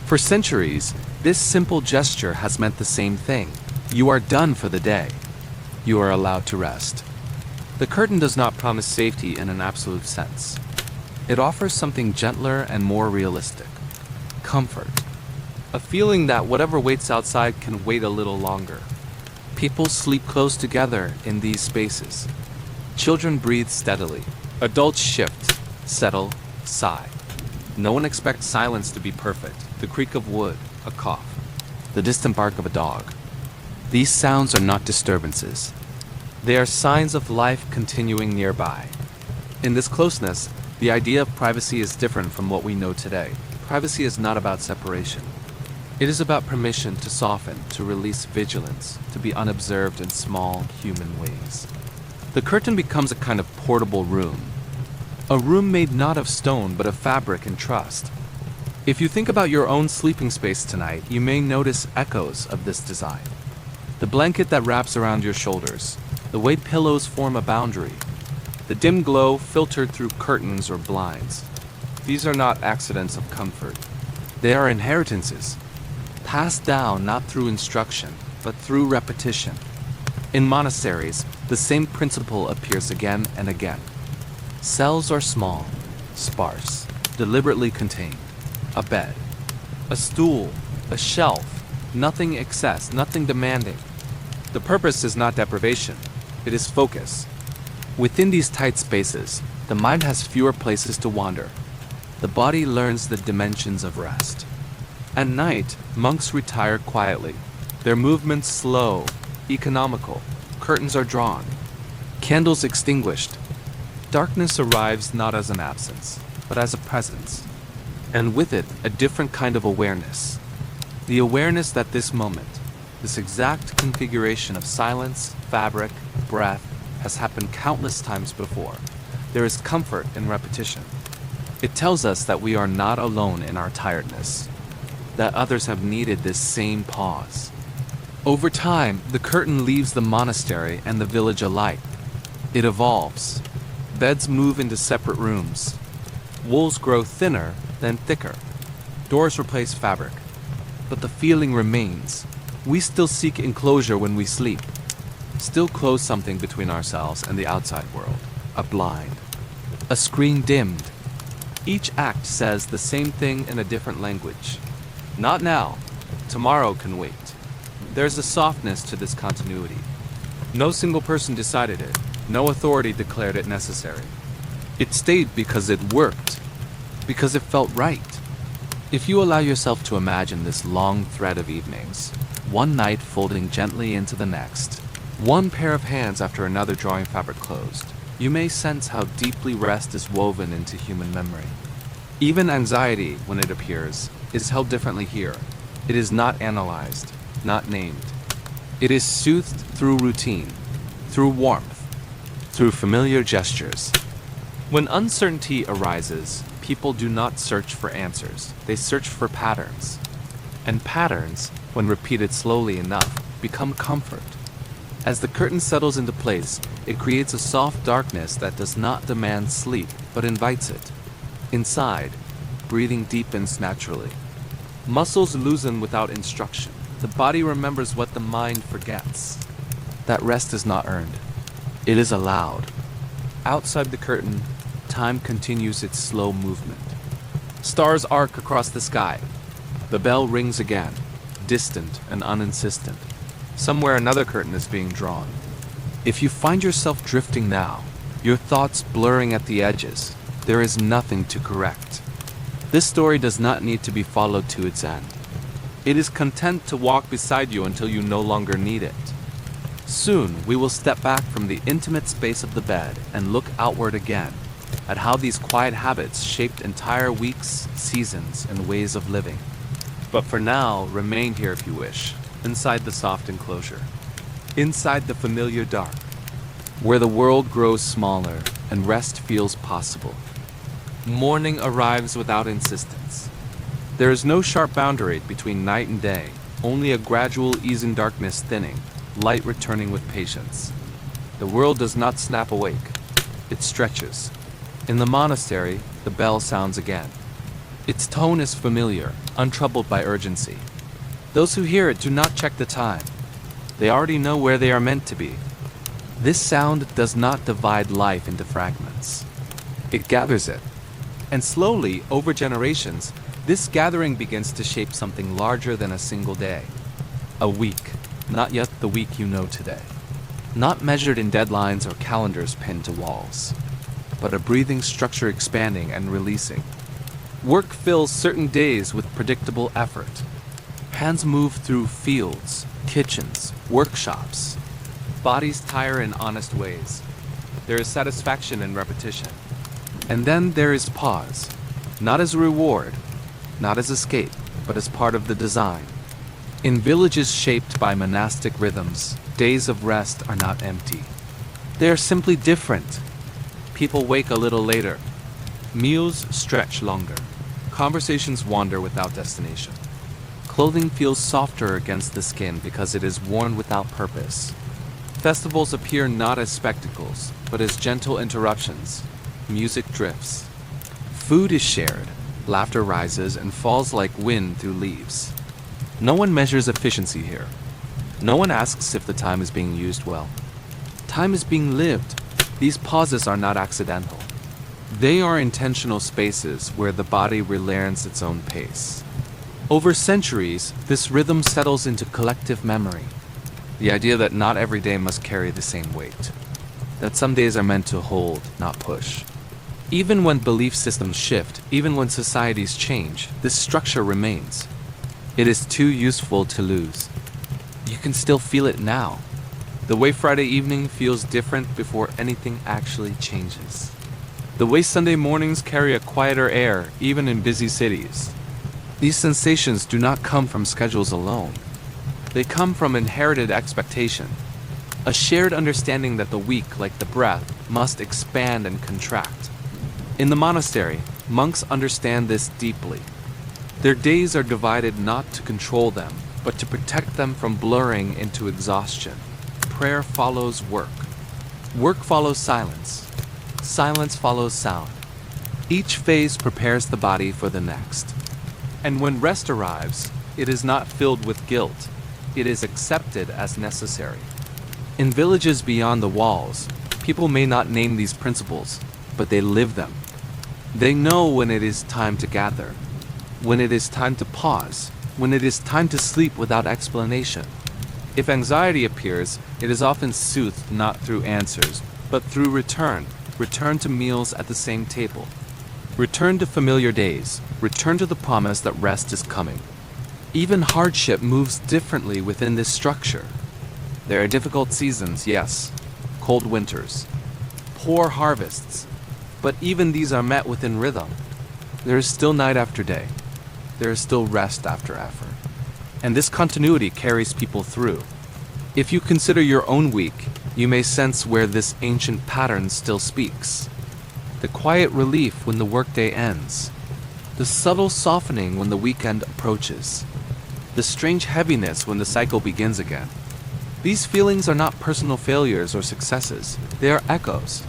For centuries, this simple gesture has meant the same thing. You are done for the day. You are allowed to rest. The curtain does not promise safety in an absolute sense. It offers something gentler and more realistic. Comfort. A feeling that whatever waits outside can wait a little longer. People sleep close together in these spaces. Children breathe steadily. Adults shift, settle, sigh. No one expects silence to be perfect. The creak of wood, a cough, the distant bark of a dog. These sounds are not disturbances. They are signs of life continuing nearby. In this closeness, the idea of privacy is different from what we know today. Privacy is not about separation. It is about permission to soften, to release vigilance, to be unobserved in small, human ways. The curtain becomes a kind of portable room. A room made not of stone, but of fabric and trust. If you think about your own sleeping space tonight, you may notice echoes of this design. The blanket that wraps around your shoulders, the way pillows form a boundary, the dim glow filtered through curtains or blinds. These are not accidents of comfort. They are inheritances, passed down not through instruction, but through repetition. In monasteries, the same principle appears again and again. Cells are small, sparse, deliberately contained. A bed, a stool, a shelf, nothing excess, nothing demanding. The purpose is not deprivation, it is focus. Within these tight spaces, the mind has fewer places to wander. The body learns the dimensions of rest. At night, monks retire quietly, their movements slow, economical. Curtains are drawn, candles extinguished. Darkness arrives not as an absence, but as a presence. And with it, a different kind of awareness. The awareness that this moment, this exact configuration of silence, fabric, breath, has happened countless times before. There is comfort in repetition. It tells us that we are not alone in our tiredness, that others have needed this same pause. Over time, the curtain leaves the monastery and the village alike. It evolves. Beds move into separate rooms. Walls grow thinner, then thicker. Doors replace fabric. But the feeling remains. We still seek enclosure when we sleep. Still close something between ourselves and the outside world. A blind. A screen dimmed. Each act says the same thing in a different language. Not now. Tomorrow can wait. There's a softness to this continuity. No single person decided it. No authority declared it necessary. It stayed because it worked, because it felt right. If you allow yourself to imagine this long thread of evenings, one night folding gently into the next, one pair of hands after another drawing fabric closed, you may sense how deeply rest is woven into human memory. Even anxiety, when it appears, is held differently here. It is not analyzed, not named. It is soothed through routine, through warmth, through familiar gestures. When uncertainty arises, people do not search for answers, they search for patterns. And patterns, when repeated slowly enough, become comfort. As the curtain settles into place, it creates a soft darkness that does not demand sleep, but invites it. Inside, breathing deepens naturally. Muscles loosen without instruction. The body remembers what the mind forgets. That rest is not earned. It is allowed. Outside the curtain, time continues its slow movement. Stars arc across the sky. The bell rings again, distant and uninsistent. Somewhere another curtain is being drawn. If you find yourself drifting now, your thoughts blurring at the edges, there is nothing to correct. This story does not need to be followed to its end. It is content to walk beside you until you no longer need it. Soon, we will step back from the intimate space of the bed and look outward again at how these quiet habits shaped entire weeks, seasons, and ways of living. But for now, remain here if you wish, inside the soft enclosure, inside the familiar dark, where the world grows smaller and rest feels possible. Morning arrives without insistence. There is no sharp boundary between night and day, only a gradual ease in darkness thinning, light returning with patience. The world does not snap awake, it stretches. In the monastery, the bell sounds again. Its tone is familiar, untroubled by urgency. Those who hear it do not check the time. They already know where they are meant to be. This sound does not divide life into fragments. It gathers it. And slowly, over generations, this gathering begins to shape something larger than a single day. A week, not yet the week you know today. Not measured in deadlines or calendars pinned to walls, but a breathing structure expanding and releasing. Work fills certain days with predictable effort. Hands move through fields, kitchens, workshops. Bodies tire in honest ways. There is satisfaction in repetition. And then there is pause, not as a reward, not as escape, but as part of the design. In villages shaped by monastic rhythms, days of rest are not empty. They are simply different. People wake a little later. Meals stretch longer. Conversations wander without destination. Clothing feels softer against the skin because it is worn without purpose. Festivals appear not as spectacles, but as gentle interruptions. Music drifts. Food is shared. Laughter rises and falls like wind through leaves. No one measures efficiency here. No one asks if the time is being used well. Time is being lived. These pauses are not accidental. They are intentional spaces where the body relearns its own pace. Over centuries, this rhythm settles into collective memory. The idea that not every day must carry the same weight. That some days are meant to hold, not push. Even when belief systems shift, even when societies change, this structure remains. It is too useful to lose. You can still feel it now. The way Friday evening feels different before anything actually changes. The way Sunday mornings carry a quieter air, even in busy cities. These sensations do not come from schedules alone. They come from inherited expectation. A shared understanding that the week, like the breath, must expand and contract. In the monastery, monks understand this deeply. Their days are divided not to control them, but to protect them from blurring into exhaustion. Prayer follows work. Work follows silence. Silence follows sound. Each phase prepares the body for the next. And when rest arrives, it is not filled with guilt. It is accepted as necessary. In villages beyond the walls, people may not name these principles, but they live them. They know when it is time to gather, when it is time to pause, when it is time to sleep without explanation. If anxiety appears, it is often soothed not through answers, but through return, return to meals at the same table. Return to familiar days. Return to the promise that rest is coming. Even hardship moves differently within this structure. There are difficult seasons, yes, cold winters, poor harvests, but even these are met within rhythm. There is still night after day. There is still rest after effort. And this continuity carries people through. If you consider your own week, you may sense where this ancient pattern still speaks. The quiet relief when the workday ends. The subtle softening when the weekend approaches. The strange heaviness when the cycle begins again. These feelings are not personal failures or successes. They are echoes.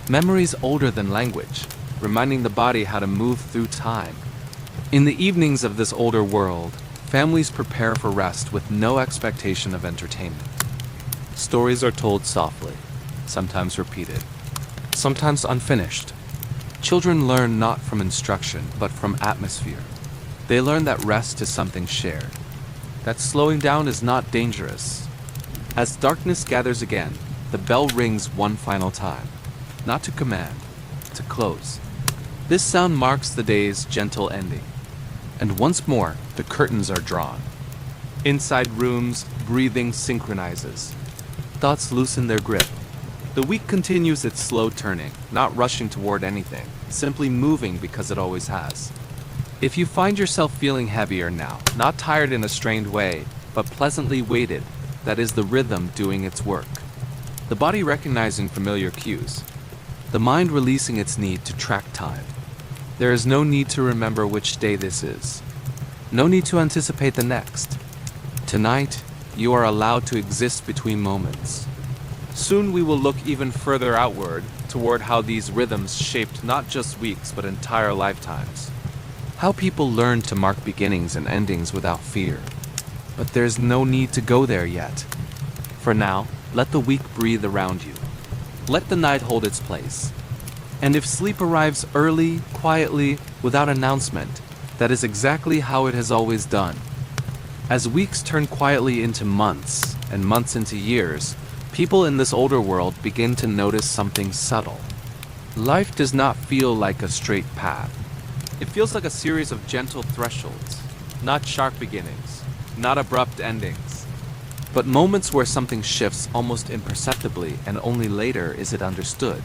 Memories older than language, reminding the body how to move through time. In the evenings of this older world, families prepare for rest with no expectation of entertainment. Stories are told softly, sometimes repeated, sometimes unfinished. Children learn not from instruction, but from atmosphere. They learn that rest is something shared, that slowing down is not dangerous. As darkness gathers again, the bell rings one final time, not to command, to close. This sound marks the day's gentle ending. And once more, the curtains are drawn. Inside rooms, breathing synchronizes. Thoughts loosen their grip. The week continues its slow turning, not rushing toward anything, simply moving because it always has. If you find yourself feeling heavier now, not tired in a strained way, but pleasantly weighted, that is the rhythm doing its work. The body recognizing familiar cues. The mind releasing its need to track time. There is no need to remember which day this is. No need to anticipate the next. Tonight, you are allowed to exist between moments. Soon we will look even further outward toward how these rhythms shaped not just weeks but entire lifetimes. How people learn to mark beginnings and endings without fear. But there's no need to go there yet. For now, let the week breathe around you. Let the night hold its place. And if sleep arrives early, quietly, without announcement, that is exactly how it has always done. As weeks turn quietly into months, and months into years, people in this older world begin to notice something subtle. Life does not feel like a straight path. It feels like a series of gentle thresholds, not sharp beginnings, not abrupt endings, but moments where something shifts almost imperceptibly and only later is it understood.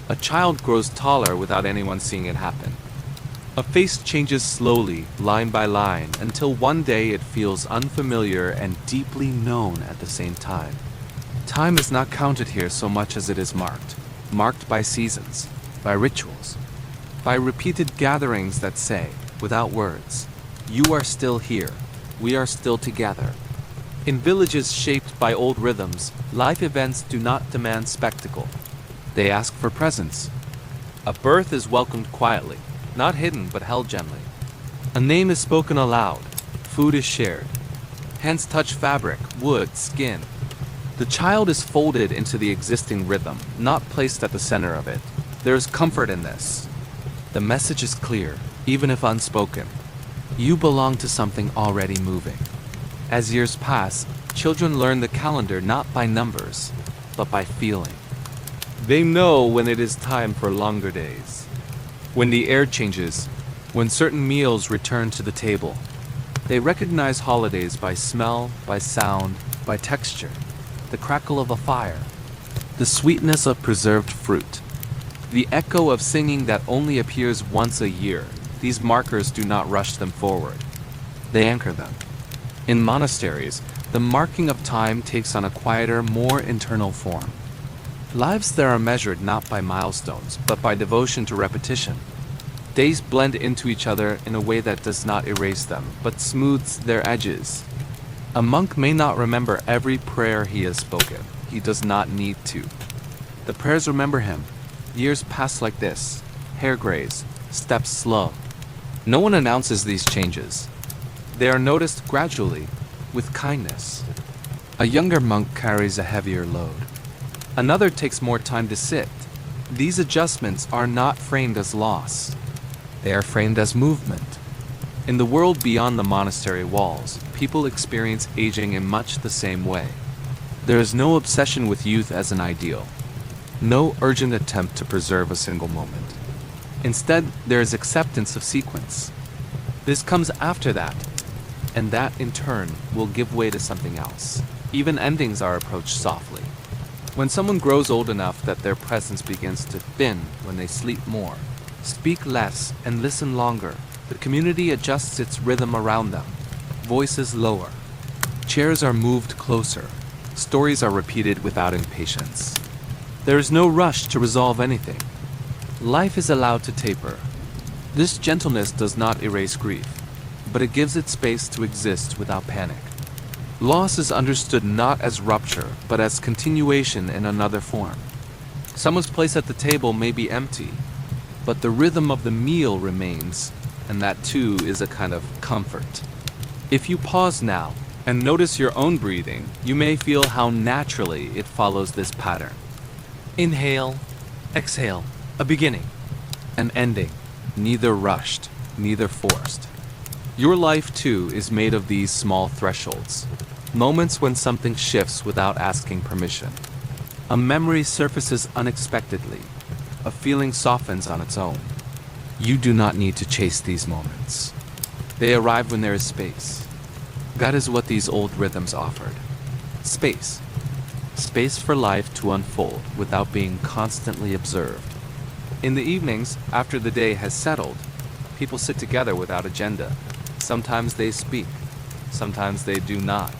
A child grows taller without anyone seeing it happen. A face changes slowly, line by line, until one day it feels unfamiliar and deeply known at the same time. Time is not counted here so much as it is marked by seasons, by rituals, by repeated gatherings that say, without words, you are still here, we are still together. In villages shaped by old rhythms, life events do not demand spectacle. They ask for presence. A birth is welcomed quietly, not hidden but held gently. A name is spoken aloud. Food is shared. Hands touch fabric, wood, skin. The child is folded into the existing rhythm, not placed at the center of it. There is comfort in this. The message is clear, even if unspoken. You belong to something already moving. As years pass, children learn the calendar not by numbers, but by feeling. They know when it is time for longer days, when the air changes, when certain meals return to the table. They recognize holidays by smell, by sound, by texture, the crackle of a fire, the sweetness of preserved fruit, the echo of singing that only appears once a year. These markers do not rush them forward. They anchor them. In monasteries, the marking of time takes on a quieter, more internal form. Lives there are measured not by milestones, but by devotion to repetition. Days blend into each other in a way that does not erase them, but smooths their edges. A monk may not remember every prayer he has spoken. He does not need to. The prayers remember him. Years pass like this, hair grays, steps slow. No one announces these changes. They are noticed gradually, with kindness. A younger monk carries a heavier load. Another takes more time to sit. These adjustments are not framed as loss. They are framed as movement. In the world beyond the monastery walls, people experience aging in much the same way. There is no obsession with youth as an ideal. No urgent attempt to preserve a single moment. Instead, there is acceptance of sequence. This comes after that, and that in turn will give way to something else. Even endings are approached softly. When someone grows old enough that their presence begins to thin when they sleep more, speak less, and listen longer, the community adjusts its rhythm around them. Voices lower. Chairs are moved closer. Stories are repeated without impatience. There is no rush to resolve anything. Life is allowed to taper. This gentleness does not erase grief, but it gives it space to exist without panic. Loss is understood not as rupture, but as continuation in another form. Someone's place at the table may be empty, but the rhythm of the meal remains, and that too is a kind of comfort. If you pause now and notice your own breathing, you may feel how naturally it follows this pattern. Inhale, exhale, a beginning, an ending, neither rushed, neither forced. Your life too is made of these small thresholds, moments when something shifts without asking permission. A memory surfaces unexpectedly, a feeling softens on its own. You do not need to chase these moments. They arrive when there is space. That is what these old rhythms offered. Space. Space for life to unfold without being constantly observed. In the evenings, after the day has settled, people sit together without agenda. Sometimes they speak, sometimes they do not.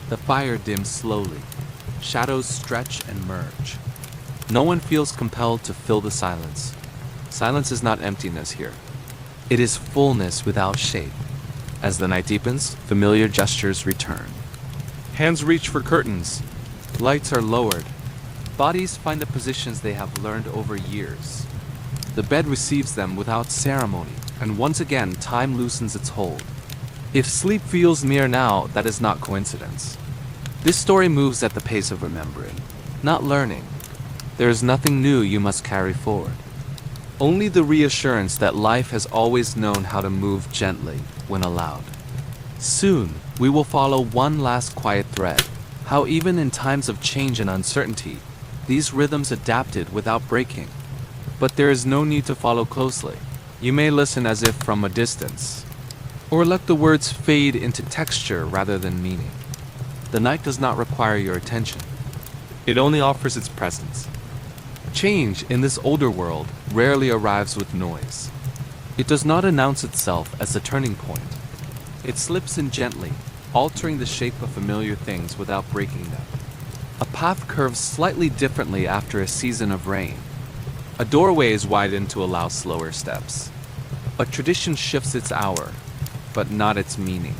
The fire dims slowly. Shadows stretch and merge. No one feels compelled to fill the silence. Silence is not emptiness here. It is fullness without shape. As the night deepens, familiar gestures return. Hands reach for curtains. Lights are lowered. Bodies find the positions they have learned over years. The bed receives them without ceremony, and once again time loosens its hold. If sleep feels near now, that is not coincidence. This story moves at the pace of remembering, not learning. There is nothing new you must carry forward. Only the reassurance that life has always known how to move gently when allowed. Soon, we will follow one last quiet thread, how even in times of change and uncertainty, these rhythms adapted without breaking. But there is no need to follow closely. You may listen as if from a distance, or let the words fade into texture rather than meaning. The night does not require your attention. It only offers its presence. Change in this older world rarely arrives with noise. It does not announce itself as a turning point. It slips in gently, altering the shape of familiar things without breaking them. A path curves slightly differently after a season of rain. A doorway is widened to allow slower steps. A tradition shifts its hour, but not its meaning.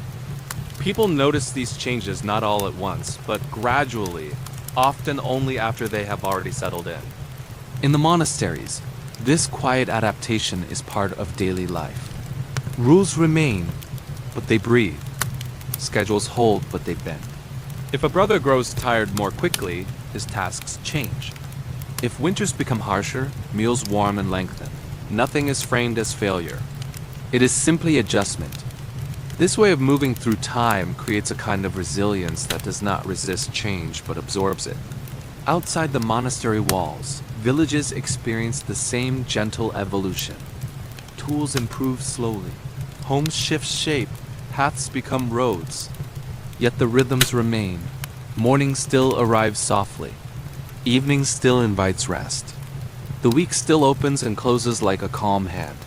People notice these changes not all at once, but gradually, often only after they have already settled in. In the monasteries, this quiet adaptation is part of daily life. Rules remain, but they breathe. Schedules hold, but they bend. If a brother grows tired more quickly, his tasks change. If winters become harsher, meals warm and lengthen. Nothing is framed as failure. It is simply adjustment. This way of moving through time creates a kind of resilience that does not resist change but absorbs it. Outside the monastery walls, villages experience the same gentle evolution. Tools improve slowly. Homes shift shape. Paths become roads. Yet the rhythms remain. Morning still arrives softly. Evening still invites rest. The week still opens and closes like a calm hand.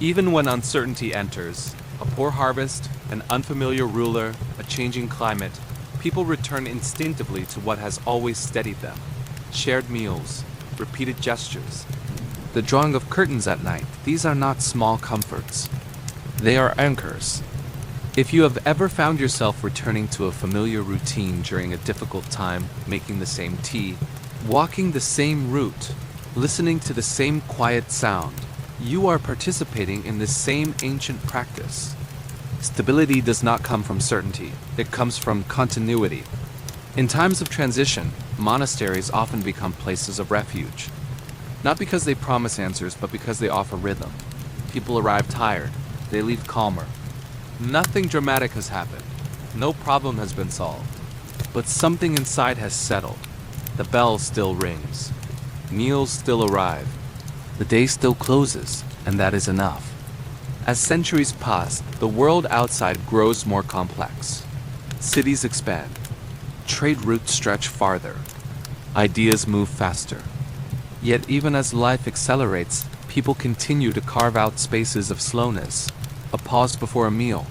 Even when uncertainty enters, a poor harvest, an unfamiliar ruler, a changing climate, people return instinctively to what has always steadied them. Shared meals, repeated gestures. The drawing of curtains at night, these are not small comforts. They are anchors. If you have ever found yourself returning to a familiar routine during a difficult time, making the same tea, walking the same route, listening to the same quiet sound, you are participating in this same ancient practice. Stability does not come from certainty, it comes from continuity. In times of transition, monasteries often become places of refuge. Not because they promise answers, but because they offer rhythm. People arrive tired, they leave calmer. Nothing dramatic has happened. No problem has been solved. But something inside has settled. The bell still rings. Meals still arrive. The day still closes, and that is enough. As centuries pass, the world outside grows more complex. Cities expand. Trade routes stretch farther. Ideas move faster. Yet even as life accelerates, people continue to carve out spaces of slowness, a pause before a meal,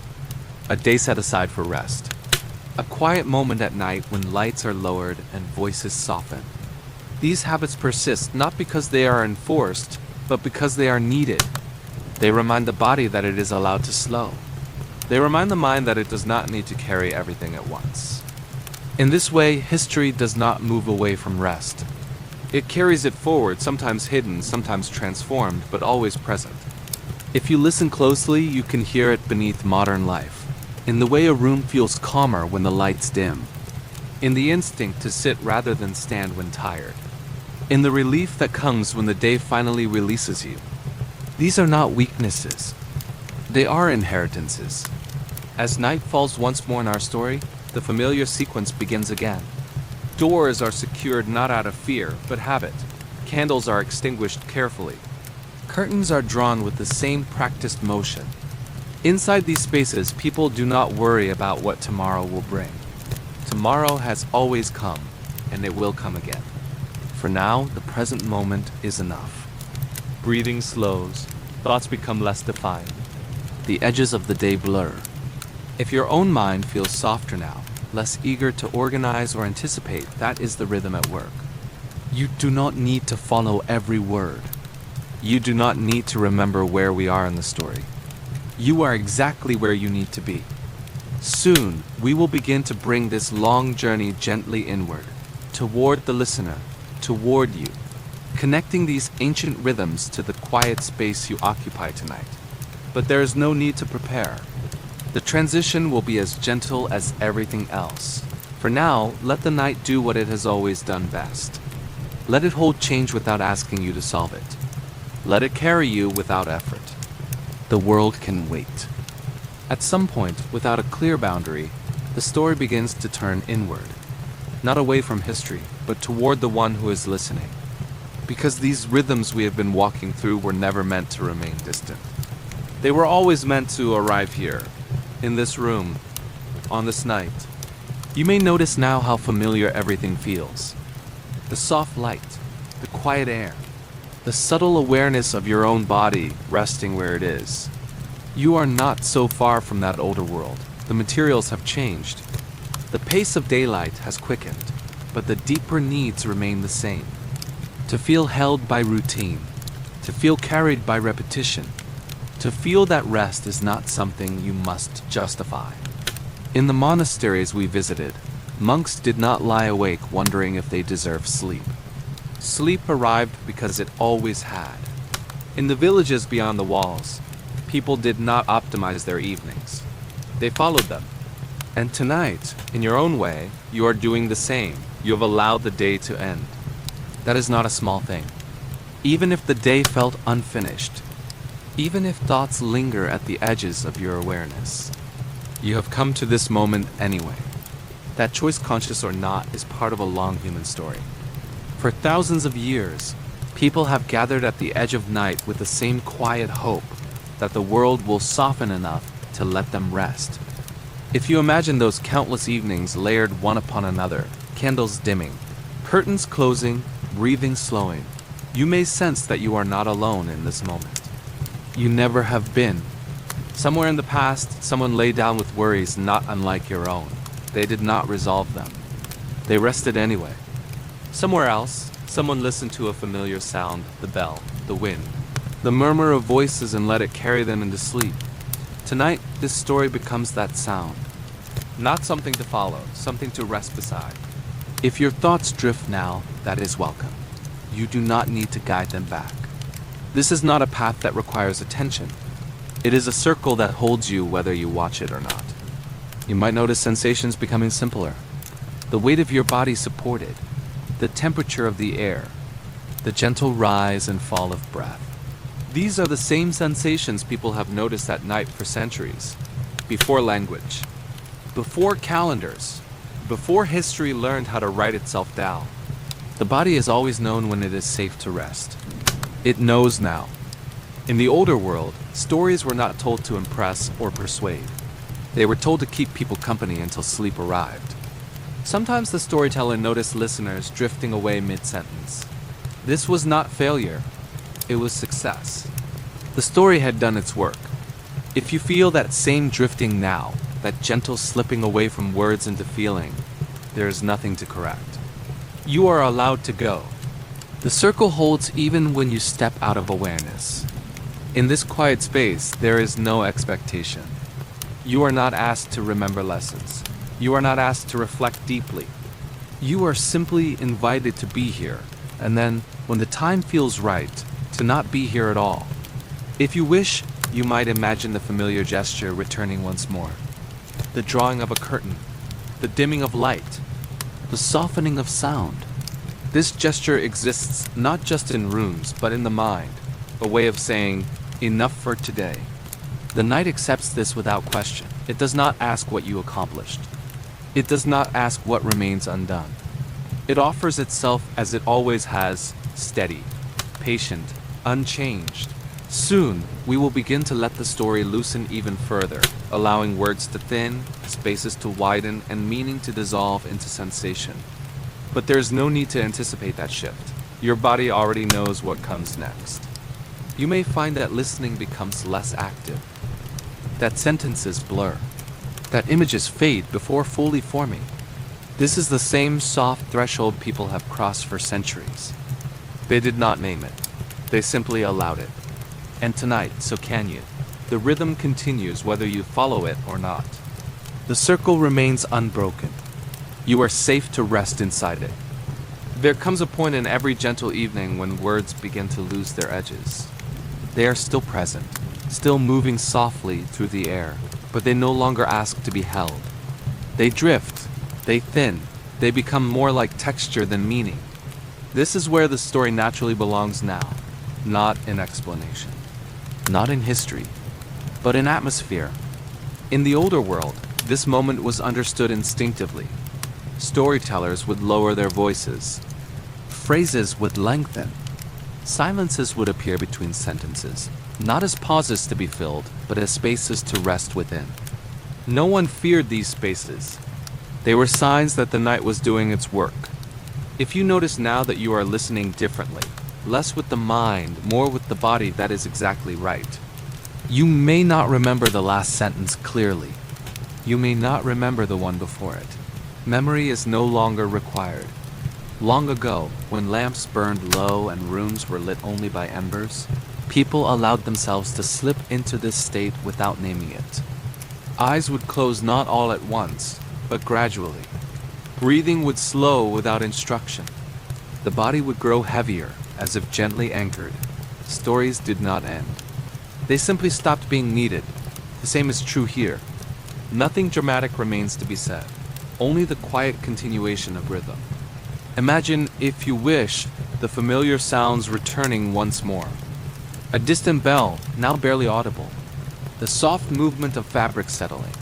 a day set aside for rest, a quiet moment at night when lights are lowered and voices soften. These habits persist not because they are enforced, but because they are needed. They remind the body that it is allowed to slow. They remind the mind that it does not need to carry everything at once. In this way, history does not move away from rest. It carries it forward, sometimes hidden, sometimes transformed, but always present. If you listen closely, you can hear it beneath modern life, in the way a room feels calmer when the lights dim, in the instinct to sit rather than stand when tired, in the relief that comes when the day finally releases you. These are not weaknesses. They are inheritances. As night falls once more in our story, the familiar sequence begins again. Doors are secured not out of fear, but habit. Candles are extinguished carefully. Curtains are drawn with the same practiced motion. Inside these spaces, people do not worry about what tomorrow will bring. Tomorrow has always come, and it will come again. For now, the present moment is enough. Breathing slows, thoughts become less defined. The edges of the day blur. If your own mind feels softer now, less eager to organize or anticipate, that is the rhythm at work. You do not need to follow every word. You do not need to remember where we are in the story. You are exactly where you need to be. Soon, we will begin to bring this long journey gently inward, toward the listener, toward you, connecting these ancient rhythms to the quiet space you occupy tonight. But there is no need to prepare. The transition will be as gentle as everything else. For now, let the night do what it has always done best. Let it hold change without asking you to solve it. Let it carry you without effort. The world can wait. At some point, without a clear boundary, the story begins to turn inward. Not away from history, but toward the one who is listening. Because these rhythms we have been walking through were never meant to remain distant. They were always meant to arrive here, in this room, on this night. You may notice now how familiar everything feels. The soft light, the quiet air, the subtle awareness of your own body resting where it is. You are not so far from that older world. The materials have changed. The pace of daylight has quickened, but the deeper needs remain the same. To feel held by routine, to feel carried by repetition, to feel that rest is not something you must justify. In the monasteries we visited, monks did not lie awake wondering if they deserved sleep. Sleep arrived because it always had. In the villages beyond the walls, people did not optimize their evenings. They followed them. And tonight, in your own way, you are doing the same. You have allowed the day to end. That is not a small thing. Even if the day felt unfinished, even if thoughts linger at the edges of your awareness, you have come to this moment anyway. That choice, conscious or not, is part of a long human story. For thousands of years, people have gathered at the edge of night with the same quiet hope that the world will soften enough to let them rest. If you imagine those countless evenings layered one upon another, candles dimming, curtains closing, breathing slowing, you may sense that you are not alone in this moment. You never have been. Somewhere in the past, someone lay down with worries not unlike your own. They did not resolve them. They rested anyway. Somewhere else, someone listened to a familiar sound, the bell, the wind, the murmur of voices, and let it carry them into sleep. Tonight, this story becomes that sound. Not something to follow, something to rest beside. If your thoughts drift now, that is welcome. You do not need to guide them back. This is not a path that requires attention. It is a circle that holds you whether you watch it or not. You might notice sensations becoming simpler. The weight of your body supported, the temperature of the air, the gentle rise and fall of breath. These are the same sensations people have noticed at night for centuries. Before language, before calendars, before history learned how to write itself down. The body has always known when it is safe to rest. It knows now. In the older world, stories were not told to impress or persuade. They were told to keep people company until sleep arrived. Sometimes the storyteller noticed listeners drifting away mid-sentence. This was not failure, it was success. The story had done its work. If you feel that same drifting now, that gentle slipping away from words into feeling, there is nothing to correct. You are allowed to go. The circle holds even when you step out of awareness. In this quiet space, there is no expectation. You are not asked to remember lessons. You are not asked to reflect deeply. You are simply invited to be here, and then, when the time feels right, to not be here at all. If you wish, you might imagine the familiar gesture returning once more. The drawing of a curtain, the dimming of light, the softening of sound. This gesture exists not just in rooms, but in the mind, a way of saying, enough for today. The night accepts this without question. It does not ask what you accomplished. It does not ask what remains undone. It offers itself as it always has, steady, patient, unchanged. Soon, we will begin to let the story loosen even further, allowing words to thin, spaces to widen, and meaning to dissolve into sensation. But there is no need to anticipate that shift. Your body already knows what comes next. You may find that listening becomes less active, that sentences blur, that images fade before fully forming. This is the same soft threshold people have crossed for centuries. They did not name it. They simply allowed it. And tonight, so can you. The rhythm continues whether you follow it or not. The circle remains unbroken. You are safe to rest inside it. There comes a point in every gentle evening when words begin to lose their edges. They are still present, still moving softly through the air, but they no longer ask to be held. They drift, they thin, they become more like texture than meaning. This is where the story naturally belongs now, not in explanation, not in history, but in atmosphere. In the older world, this moment was understood instinctively. Storytellers would lower their voices. Phrases would lengthen. Silences would appear between sentences, not as pauses to be filled, but as spaces to rest within. No one feared these spaces. They were signs that the night was doing its work. If you notice now that you are listening differently, less with the mind, more with the body, that is exactly right. You may not remember the last sentence clearly. You may not remember the one before it. Memory is no longer required. Long ago, when lamps burned low and rooms were lit only by embers, people allowed themselves to slip into this state without naming it. Eyes would close not all at once, but gradually. Breathing would slow without instruction. The body would grow heavier, as if gently anchored. Stories did not end. They simply stopped being needed. The same is true here. Nothing dramatic remains to be said, only the quiet continuation of rhythm. Imagine, if you wish, the familiar sounds returning once more. A distant bell, now barely audible. The soft movement of fabric settling.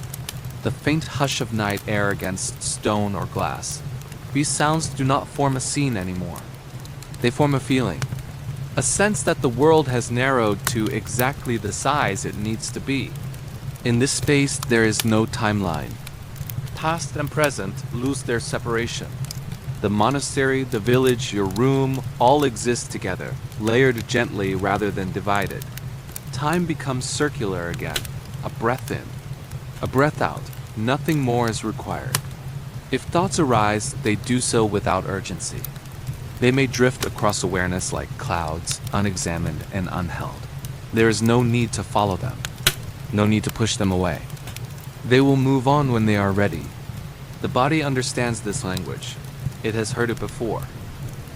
The faint hush of night air against stone or glass. These sounds do not form a scene anymore. They form a feeling. A sense that the world has narrowed to exactly the size it needs to be. In this space, there is no timeline. Past and present lose their separation. The monastery, the village, your room, all exist together, layered gently rather than divided. Time becomes circular again, a breath in, a breath out. Nothing more is required. If thoughts arise, they do so without urgency. They may drift across awareness like clouds, unexamined and unheld. There is no need to follow them, no need to push them away. They will move on when they are ready. The body understands this language. It has heard it before.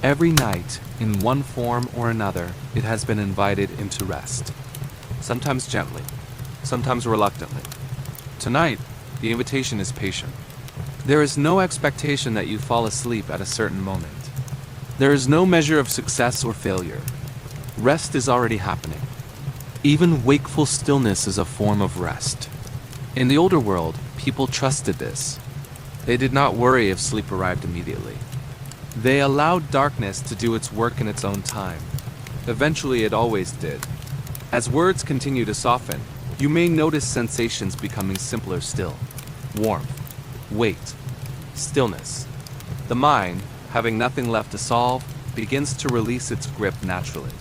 Every night, in one form or another, it has been invited into rest. Sometimes gently, sometimes reluctantly. Tonight, the invitation is patient. There is no expectation that you fall asleep at a certain moment. There is no measure of success or failure. Rest is already happening. Even wakeful stillness is a form of rest. In the older world, people trusted this. They did not worry if sleep arrived immediately. They allowed darkness to do its work in its own time. Eventually, it always did. As words continue to soften, you may notice sensations becoming simpler still. Warmth, weight, stillness. The mind, having nothing left to solve, begins to release its grip naturally.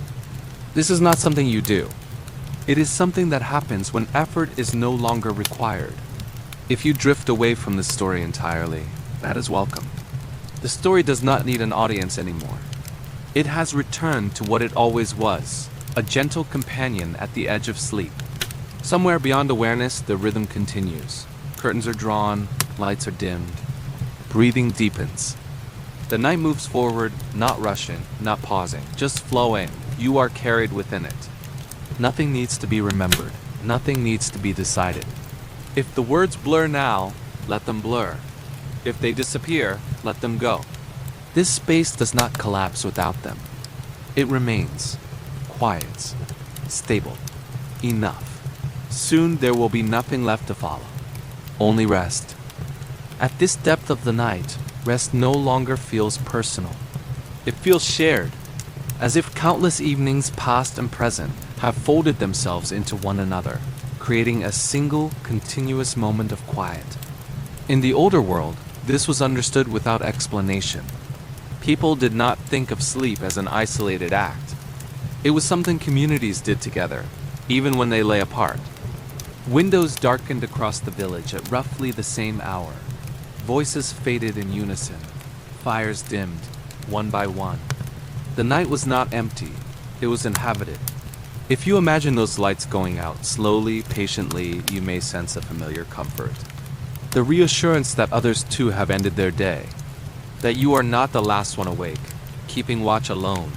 This is not something you do. It is something that happens when effort is no longer required. If you drift away from the story entirely, that is welcome. The story does not need an audience anymore. It has returned to what it always was, a gentle companion at the edge of sleep. Somewhere beyond awareness, the rhythm continues. Curtains are drawn, lights are dimmed. Breathing deepens. The night moves forward, not rushing, not pausing, just flowing. You are carried within it. Nothing needs to be remembered. Nothing needs to be decided. If the words blur now, let them blur. If they disappear, let them go. This space does not collapse without them. It remains, quiet, stable, enough. Soon there will be nothing left to follow. Only rest. At this depth of the night, rest no longer feels personal. It feels shared, as if countless evenings past and present have folded themselves into one another, creating a single, continuous moment of quiet. In the older world, this was understood without explanation. People did not think of sleep as an isolated act. It was something communities did together, even when they lay apart. Windows darkened across the village at roughly the same hour. Voices faded in unison. Fires dimmed, one by one. The night was not empty. It was inhabited. If you imagine those lights going out, slowly, patiently, you may sense a familiar comfort. The reassurance that others too have ended their day. That you are not the last one awake, keeping watch alone.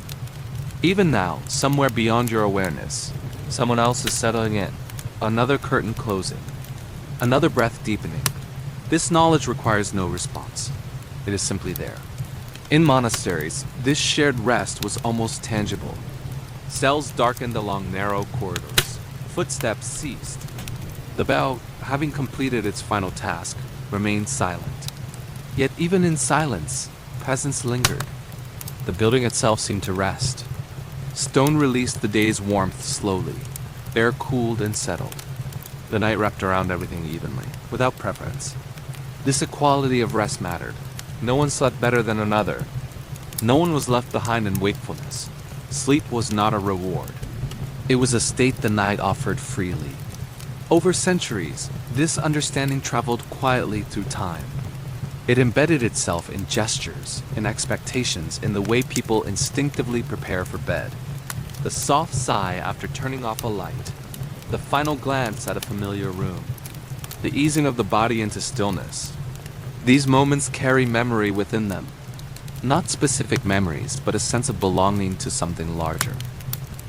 Even now, somewhere beyond your awareness, someone else is settling in. Another curtain closing. Another breath deepening. This knowledge requires no response. It is simply there. In monasteries, this shared rest was almost tangible. Cells darkened along narrow corridors. Footsteps ceased. The bell, having completed its final task, remained silent. Yet even in silence, presence lingered. The building itself seemed to rest. Stone released the day's warmth slowly. Air cooled and settled. The night wrapped around everything evenly, without preference. This equality of rest mattered. No one slept better than another. No one was left behind in wakefulness. Sleep was not a reward. It was a state the night offered freely. Over centuries, this understanding traveled quietly through time. It embedded itself in gestures, in expectations, in the way people instinctively prepare for bed. The soft sigh after turning off a light, the final glance at a familiar room, the easing of the body into stillness. These moments carry memory within them. Not specific memories, but a sense of belonging to something larger.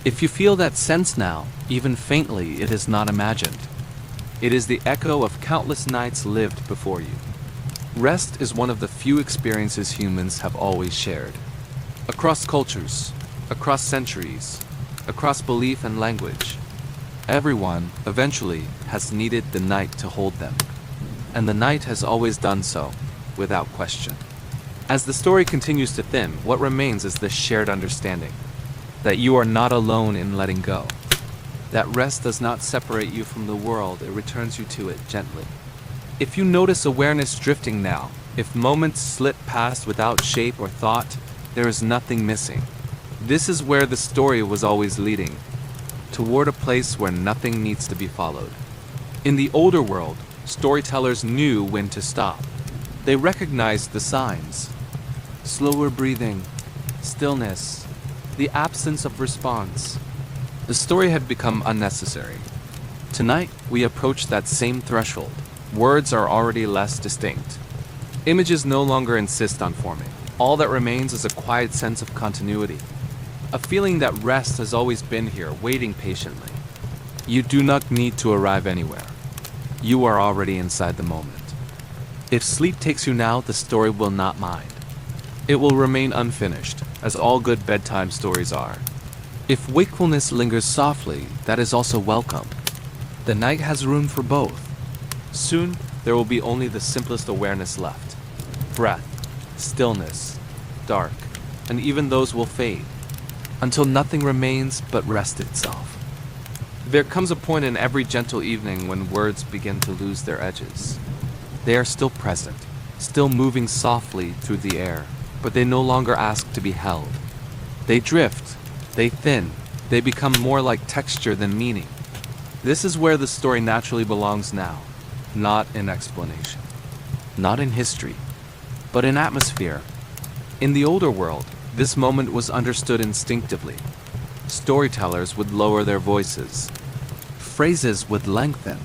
If you feel that sense now, even faintly, it is not imagined. It is the echo of countless nights lived before you. Rest is one of the few experiences humans have always shared. Across cultures, across centuries, across belief and language, everyone, eventually, has needed the night to hold them. And the night has always done so, without question. As the story continues to thin, what remains is this shared understanding that you are not alone in letting go. That rest does not separate you from the world, it returns you to it gently. If you notice awareness drifting now, if moments slip past without shape or thought, there is nothing missing. This is where the story was always leading, toward a place where nothing needs to be followed. In the older world, storytellers knew when to stop. They recognized the signs. Slower breathing, stillness, the absence of response. The story had become unnecessary. Tonight, we approach that same threshold. Words are already less distinct. Images no longer insist on forming. All that remains is a quiet sense of continuity. A feeling that rest has always been here, waiting patiently. You do not need to arrive anywhere. You are already inside the moment. If sleep takes you now, the story will not mind. It will remain unfinished, as all good bedtime stories are. If wakefulness lingers softly, that is also welcome. The night has room for both. Soon, there will be only the simplest awareness left. Breath, stillness, dark, and even those will fade, until nothing remains but rest itself. There comes a point in every gentle evening when words begin to lose their edges. They are still present, still moving softly through the air, but they no longer ask to be held. They drift, they thin, they become more like texture than meaning. This is where the story naturally belongs now, not in explanation, not in history, but in atmosphere. In the older world, this moment was understood instinctively. Storytellers would lower their voices. Phrases would lengthen.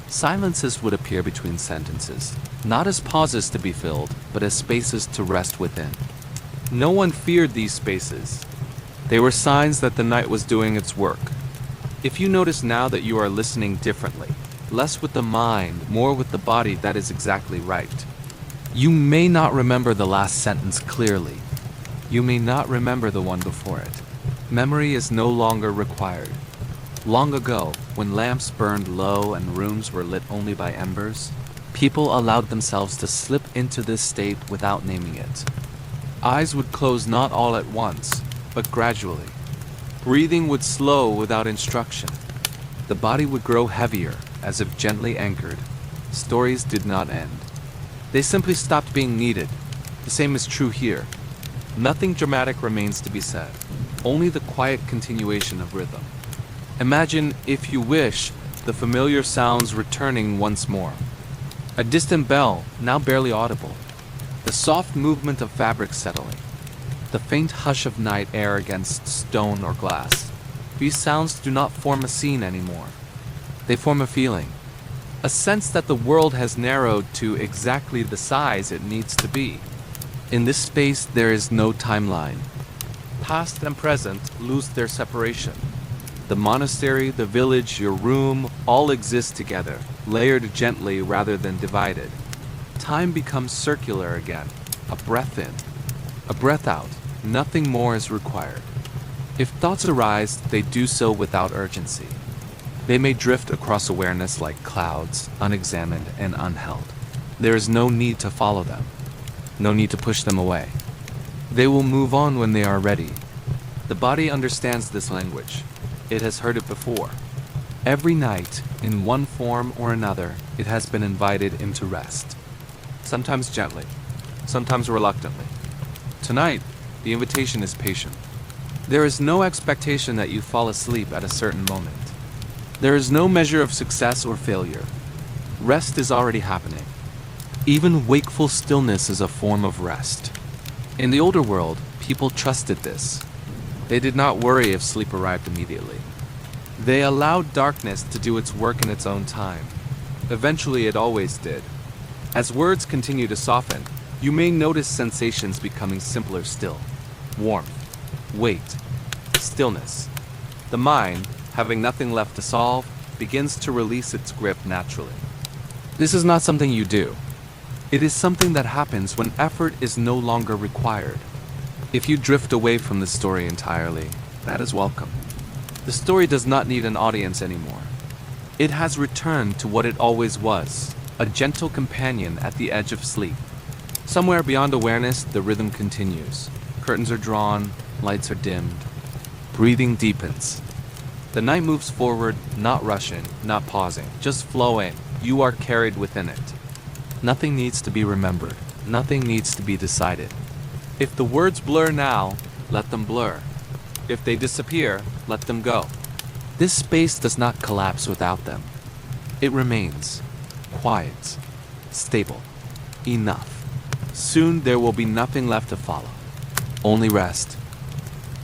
Silences would appear between sentences, not as pauses to be filled, but as spaces to rest within. No one feared these spaces. They were signs that the night was doing its work. If you notice now that you are listening differently, less with the mind, more with the body, that is exactly right. You may not remember the last sentence clearly. You may not remember the one before it. Memory is no longer required. Long ago, when lamps burned low and rooms were lit only by embers, people allowed themselves to slip into this state without naming it. Eyes would close not all at once, but gradually. Breathing would slow without instruction. The body would grow heavier, as if gently anchored. Stories did not end. They simply stopped being needed. The same is true here. Nothing dramatic remains to be said, only the quiet continuation of rhythm. Imagine, if you wish, the familiar sounds returning once more. A distant bell, now barely audible. The soft movement of fabric settling. The faint hush of night air against stone or glass. These sounds do not form a scene anymore. They form a feeling. A sense that the world has narrowed to exactly the size it needs to be. In this space, there is no timeline. Past and present lose their separation. The monastery, the village, your room, all exist together, layered gently rather than divided. Time becomes circular again, a breath in, a breath out. Nothing more is required. If thoughts arise, they do so without urgency. They may drift across awareness like clouds, unexamined and unheld. There is no need to follow them. No need to push them away. They will move on when they are ready. The body understands this language. It has heard it before. Every night, in one form or another, it has been invited into rest. Sometimes gently, sometimes reluctantly. Tonight, the invitation is patient. There is no expectation that you fall asleep at a certain moment. There is no measure of success or failure. Rest is already happening. Even wakeful stillness is a form of rest. In the older world, people trusted this. They did not worry if sleep arrived immediately. They allowed darkness to do its work in its own time. Eventually, it always did. As words continue to soften, you may notice sensations becoming simpler still. Warmth, weight, stillness. The mind, having nothing left to solve, begins to release its grip naturally. This is not something you do. It is something that happens when effort is no longer required. If you drift away from the story entirely, that is welcome. The story does not need an audience anymore. It has returned to what it always was, a gentle companion at the edge of sleep. Somewhere beyond awareness, the rhythm continues. Curtains are drawn, lights are dimmed. Breathing deepens. The night moves forward, not rushing, not pausing, just flowing. You are carried within it. Nothing needs to be remembered. Nothing needs to be decided. If the words blur now, let them blur. If they disappear, let them go. This space does not collapse without them. It remains quiet, stable, enough. Soon there will be nothing left to follow. Only rest.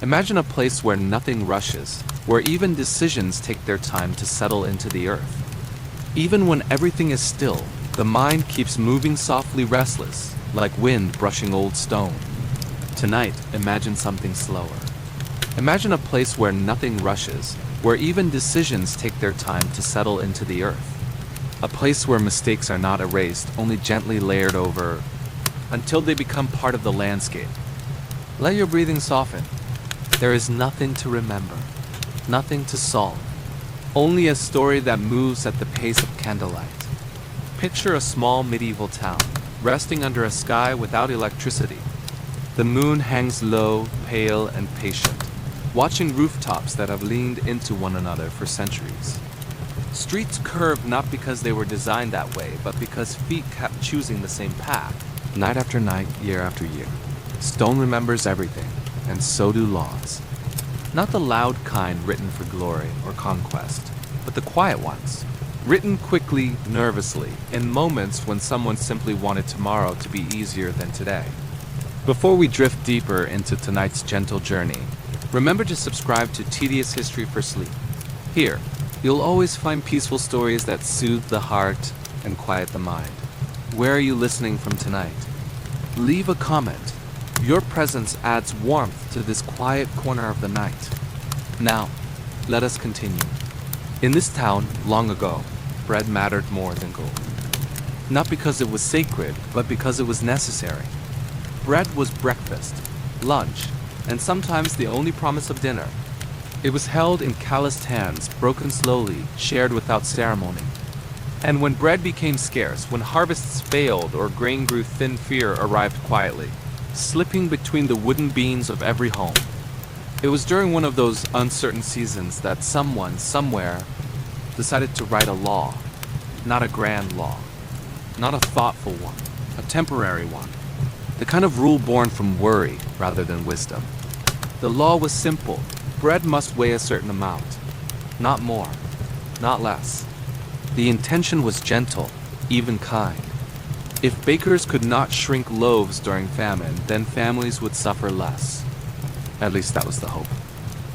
Imagine a place where nothing rushes, where even decisions take their time to settle into the earth. Even when everything is still, the mind keeps moving softly, restless, like wind brushing old stone. Tonight, imagine something slower. Imagine a place where nothing rushes, where even decisions take their time to settle into the earth. A place where mistakes are not erased, only gently layered over, until they become part of the landscape. Let your breathing soften. There is nothing to remember, nothing to solve, only a story that moves at the pace of candlelight. Picture a small medieval town, resting under a sky without electricity. The moon hangs low, pale, and patient, watching rooftops that have leaned into one another for centuries. Streets curved not because they were designed that way, but because feet kept choosing the same path, night after night, year after year. Stone remembers everything, and so do laws. Not the loud kind written for glory or conquest, but the quiet ones, written quickly, nervously, in moments when someone simply wanted tomorrow to be easier than today. Before we drift deeper into tonight's gentle journey, remember to subscribe to Tedious History for Sleep. Here, you'll always find peaceful stories that soothe the heart and quiet the mind. Where are you listening from tonight? Leave a comment. Your presence adds warmth to this quiet corner of the night. Now, let us continue. In this town, long ago, bread mattered more than gold. Not because it was sacred, but because it was necessary. Bread was breakfast, lunch, and sometimes the only promise of dinner. It was held in calloused hands, broken slowly, shared without ceremony. And when bread became scarce, when harvests failed or grain grew thin, fear arrived quietly, slipping between the wooden beams of every home. It was during one of those uncertain seasons that someone, somewhere, decided to write a law. Not a grand law. Not a thoughtful one. A temporary one. The kind of rule born from worry rather than wisdom. The law was simple. Bread must weigh a certain amount. Not more. Not less. The intention was gentle, even kind. If bakers could not shrink loaves during famine, then families would suffer less. At least that was the hope.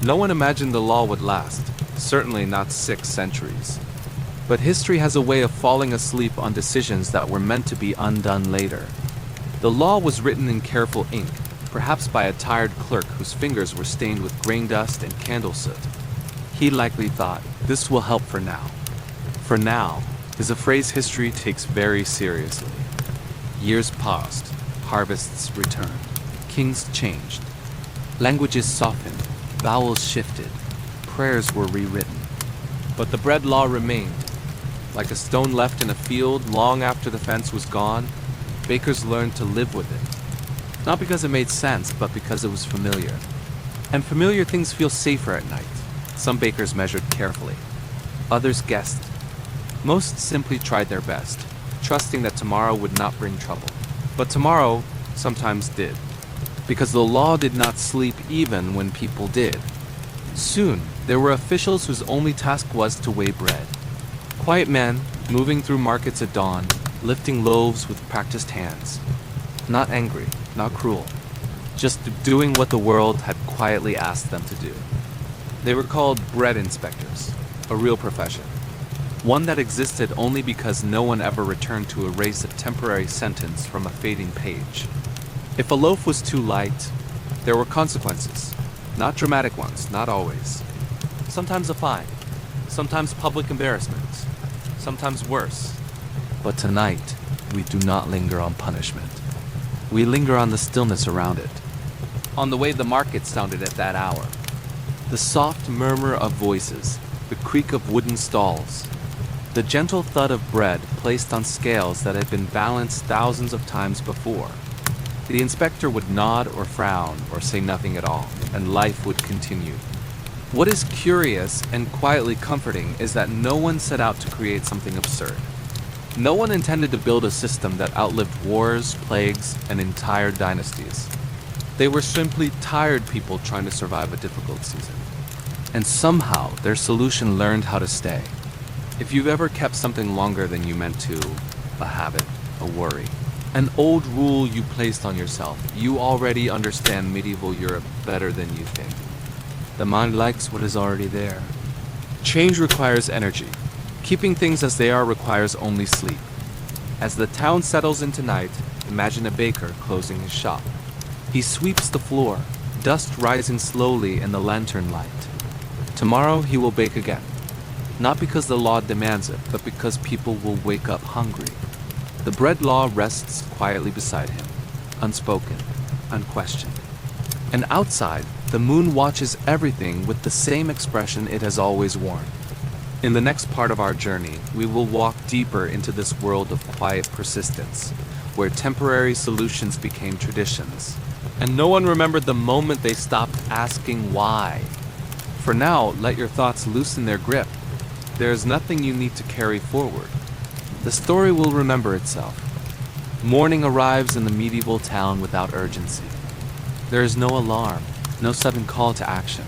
No one imagined the law would last, certainly not 6 centuries. But history has a way of falling asleep on decisions that were meant to be undone later. The law was written in careful ink, perhaps by a tired clerk whose fingers were stained with grain dust and candle soot. He likely thought, this will help for now. For now is a phrase history takes very seriously. Years passed, harvests returned, kings changed, languages softened, vowels shifted, prayers were rewritten. But the bread law remained. Like a stone left in a field long after the fence was gone, bakers learned to live with it. Not because it made sense, but because it was familiar. And familiar things feel safer at night. Some bakers measured carefully. Others guessed. Most simply tried their best, trusting that tomorrow would not bring trouble. But tomorrow sometimes did, because the law did not sleep even when people did. Soon, there were officials whose only task was to weigh bread. Quiet men, moving through markets at dawn, lifting loaves with practiced hands. Not angry, not cruel, just doing what the world had quietly asked them to do. They were called bread inspectors, a real profession. One that existed only because no one ever returned to erase a temporary sentence from a fading page. If a loaf was too light, there were consequences. Not dramatic ones, not always. Sometimes a fine, sometimes public embarrassment, sometimes worse. But tonight, we do not linger on punishment. We linger on the stillness around it, on the way the market sounded at that hour. The soft murmur of voices, the creak of wooden stalls, the gentle thud of bread placed on scales that had been balanced thousands of times before. The inspector would nod or frown or say nothing at all, and life would continue. What is curious and quietly comforting is that no one set out to create something absurd. No one intended to build a system that outlived wars, plagues, and entire dynasties. They were simply tired people trying to survive a difficult season. And somehow their solution learned how to stay. If you've ever kept something longer than you meant to, a habit, a worry, an old rule you placed on yourself, you already understand medieval Europe better than you think. The mind likes what is already there. Change requires energy. Keeping things as they are requires only sleep. As the town settles into night, imagine a baker closing his shop. He sweeps the floor, dust rising slowly in the lantern light. Tomorrow he will bake again. Not because the law demands it, but because people will wake up hungry. The bread law rests quietly beside him, unspoken, unquestioned. And outside, the moon watches everything with the same expression it has always worn. In the next part of our journey, we will walk deeper into this world of quiet persistence, where temporary solutions became traditions, And no one remembered the moment they stopped asking why. For now, let your thoughts loosen their grip. There is nothing you need to carry forward. The story will remember itself. Morning arrives in the medieval town without urgency. There is no alarm, no sudden call to action.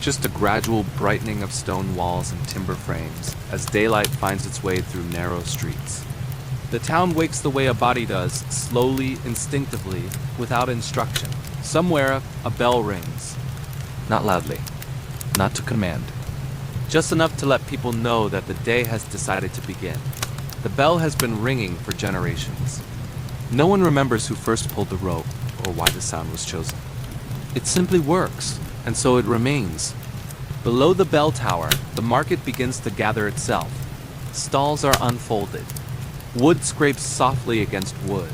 Just a gradual brightening of stone walls and timber frames as daylight finds its way through narrow streets. The town wakes the way a body does, slowly, instinctively, without instruction. Somewhere, a bell rings. Not loudly, not to command. Just enough to let people know that the day has decided to begin. The bell has been ringing for generations. No one remembers who first pulled the rope or why the sound was chosen. It simply works, and so it remains. Below the bell tower, the market begins to gather itself. Stalls are unfolded. Wood scrapes softly against wood.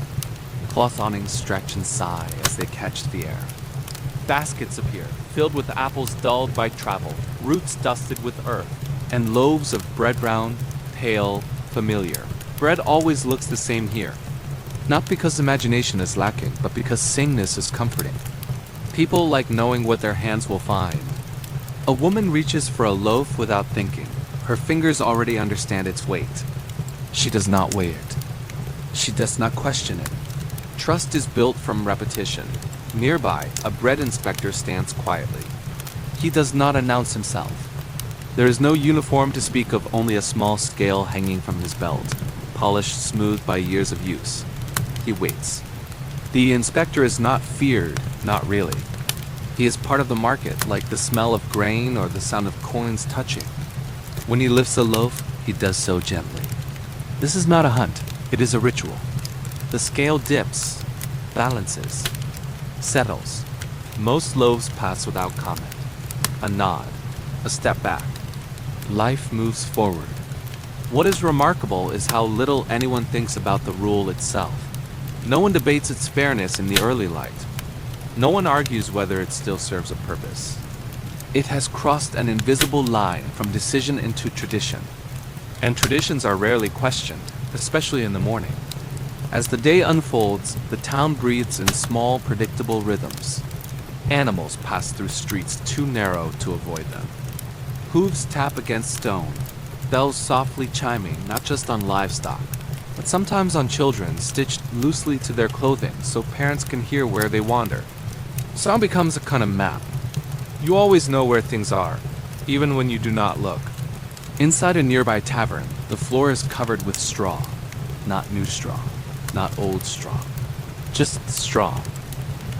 Cloth awnings stretch and sigh as they catch the air. Baskets appear, filled with apples dulled by travel, roots dusted with earth, and loaves of bread round, pale, familiar. Bread always looks the same here. Not because imagination is lacking, but because sameness is comforting. People like knowing what their hands will find. A woman reaches for a loaf without thinking. Her fingers already understand its weight. She does not weigh it. She does not question it. Trust is built from repetition. Nearby, a bread inspector stands quietly. He does not announce himself. There is no uniform to speak of, only a small scale hanging from his belt, polished smooth by years of use. He waits. The inspector is not feared, not really. He is part of the market, like the smell of grain or the sound of coins touching. When he lifts a loaf, he does so gently. This is not a hunt, it is a ritual. The scale dips, balances, settles. Most loaves pass without comment. A nod, a step back. Life moves forward. What is remarkable is how little anyone thinks about the rule itself. No one debates its fairness in the early light. No one argues whether it still serves a purpose. It has crossed an invisible line from decision into tradition. And traditions are rarely questioned, especially in the morning. As the day unfolds, the town breathes in small, predictable rhythms. Animals pass through streets too narrow to avoid them. Hooves tap against stone, bells softly chiming not just on livestock, but sometimes on children stitched loosely to their clothing so parents can hear where they wander. Sound becomes a kind of map. You always know where things are, even when you do not look. Inside a nearby tavern, the floor is covered with straw. Not new straw, not old straw. Just straw.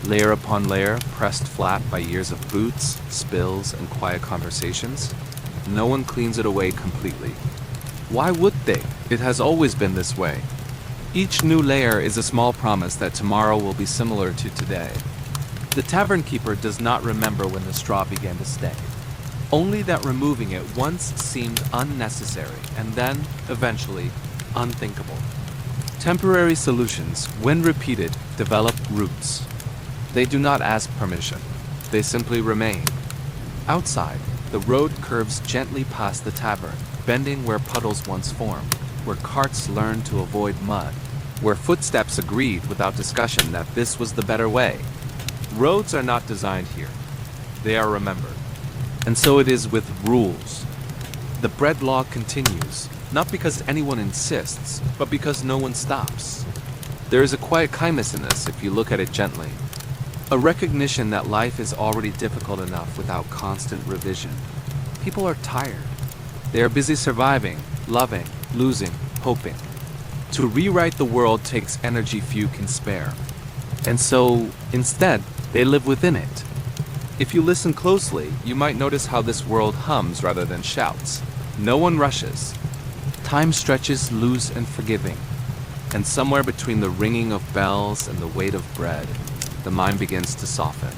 Layer upon layer, pressed flat by years of boots, spills, and quiet conversations. No one cleans it away completely. Why would they? It has always been this way. Each new layer is a small promise that tomorrow will be similar to today. The tavern keeper does not remember when the straw began to stay. Only that removing it once seemed unnecessary and then, eventually, unthinkable. Temporary solutions, when repeated, develop roots. They do not ask permission. They simply remain. Outside, the road curves gently past the tavern, bending where puddles once formed, where carts learned to avoid mud, where footsteps agreed without discussion that this was the better way. Roads are not designed here. They are remembered. And so it is with rules. The bread law continues, not because anyone insists, but because no one stops. There is a quiet kindness in this if you look at it gently. A recognition that life is already difficult enough without constant revision. People are tired. They are busy surviving, loving, losing, hoping. To rewrite the world takes energy few can spare. And so, instead, they live within it. If you listen closely, you might notice how this world hums rather than shouts. No one rushes. Time stretches loose and forgiving. And somewhere between the ringing of bells and the weight of bread, the mind begins to soften.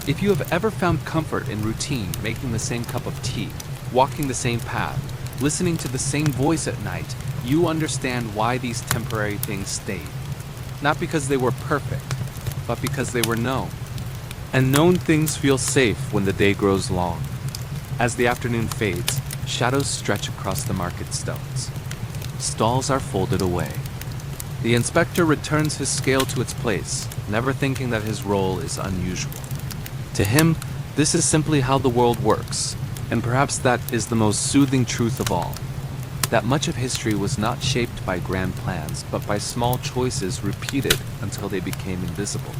If you have ever found comfort in routine, making the same cup of tea, walking the same path, listening to the same voice at night, you understand why these temporary things stayed. Not because they were perfect, but because they were known. And known things feel safe when the day grows long. As the afternoon fades, shadows stretch across the market stones. Stalls are folded away. The inspector returns his scale to its place, never thinking that his role is unusual. To him, this is simply how the world works, and perhaps that is the most soothing truth of all. That much of history was not shaped by grand plans, but by small choices repeated until they became invisible.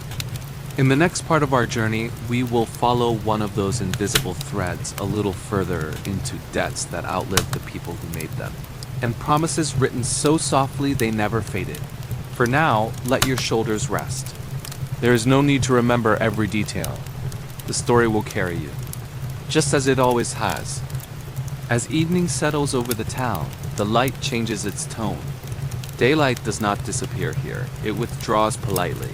In the next part of our journey, we will follow one of those invisible threads a little further into debts that outlived the people who made them, and promises written so softly they never faded. For now, let your shoulders rest. There is no need to remember every detail. The story will carry you, just as it always has. As evening settles over the town, the light changes its tone. Daylight does not disappear here, it withdraws politely.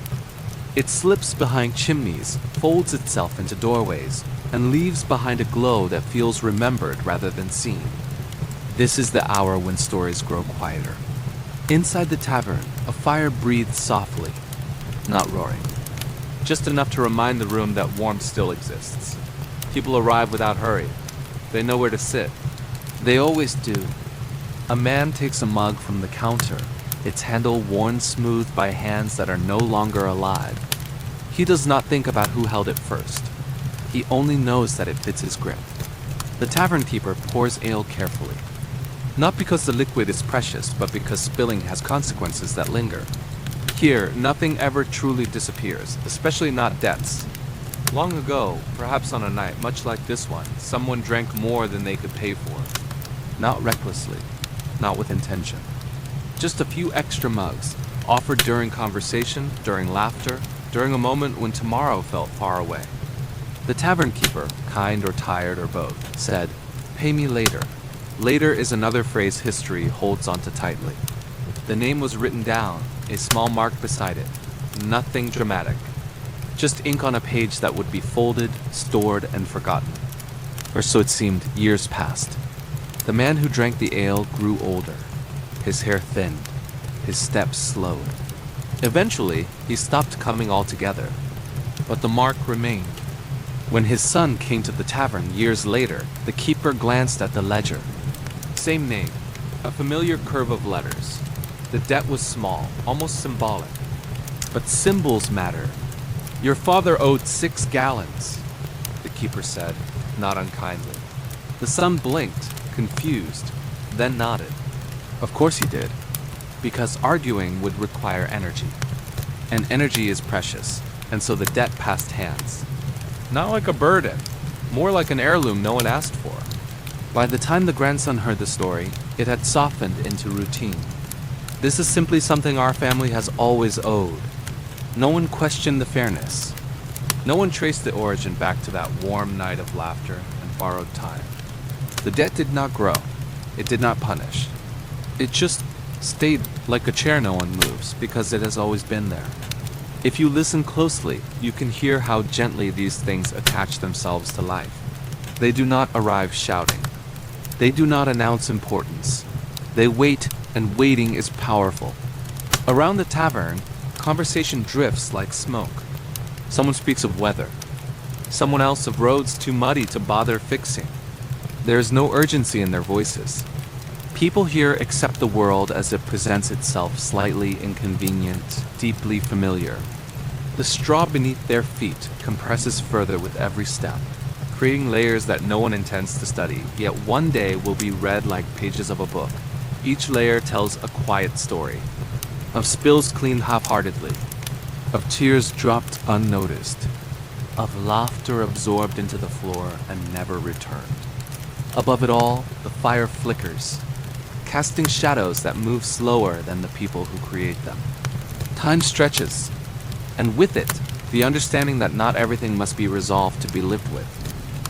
It slips behind chimneys, folds itself into doorways, and leaves behind a glow that feels remembered rather than seen. This is the hour when stories grow quieter. Inside the tavern, a fire breathes softly, not roaring. Just enough to remind the room that warmth still exists. People arrive without hurry. They know where to sit. They always do. A man takes a mug from the counter, its handle worn smooth by hands that are no longer alive. He does not think about who held it first. He only knows that it fits his grip. The tavern keeper pours ale carefully. Not because the liquid is precious, but because spilling has consequences that linger. Here, nothing ever truly disappears, especially not debts. Long ago, perhaps on a night much like this one, someone drank more than they could pay for. Not recklessly, not with intention. Just a few extra mugs, offered during conversation, during laughter, during a moment when tomorrow felt far away. The tavern keeper, kind or tired or both, said, "Pay me later." Later is another phrase history holds onto tightly. The name was written down, a small mark beside it. Nothing dramatic. Just ink on a page that would be folded, stored, and forgotten. Or so it seemed. Years passed. The man who drank the ale grew older. His hair thinned. His steps slowed. Eventually, he stopped coming altogether. But the mark remained. When his son came to the tavern years later, the keeper glanced at the ledger. Same name, a familiar curve of letters. The debt was small, almost symbolic. But symbols matter. Your father owed 6 gallons, the keeper said, not unkindly. The son blinked, confused, then nodded. Of course he did, because arguing would require energy. And energy is precious, and so the debt passed hands. Not like a burden, more like an heirloom no one asked for. By the time the grandson heard the story, it had softened into routine. This is simply something our family has always owed. No one questioned the fairness. No one traced the origin back to that warm night of laughter and borrowed time. The debt did not grow. It did not punish. It just stayed like a chair no one moves because it has always been there. If you listen closely, you can hear how gently these things attach themselves to life. They do not arrive shouting. They do not announce importance. They wait, and waiting is powerful. Around the tavern, conversation drifts like smoke. Someone speaks of weather. Someone else of roads too muddy to bother fixing. There is no urgency in their voices. People here accept the world as it presents itself, slightly inconvenient, deeply familiar. The straw beneath their feet compresses further with every step, creating layers that no one intends to study, yet one day will be read like pages of a book. Each layer tells a quiet story, of spills cleaned half-heartedly, of tears dropped unnoticed, of laughter absorbed into the floor and never returned. Above it all, the fire flickers, casting shadows that move slower than the people who create them. Time stretches, and with it, the understanding that not everything must be resolved to be lived with.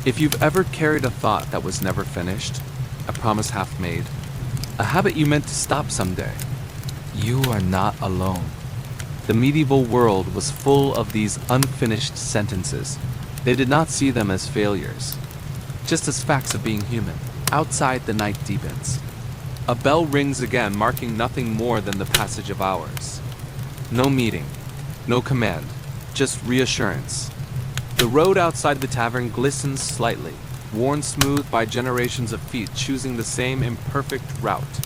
If you've ever carried a thought that was never finished, a promise half made, a habit you meant to stop someday, you are not alone. The medieval world was full of these unfinished sentences. They did not see them as failures, just as facts of being human. Outside, the night deepens. A bell rings again, marking nothing more than the passage of hours. No meeting, no command, just reassurance. The road outside the tavern glistens slightly, worn smooth by generations of feet choosing the same imperfect route.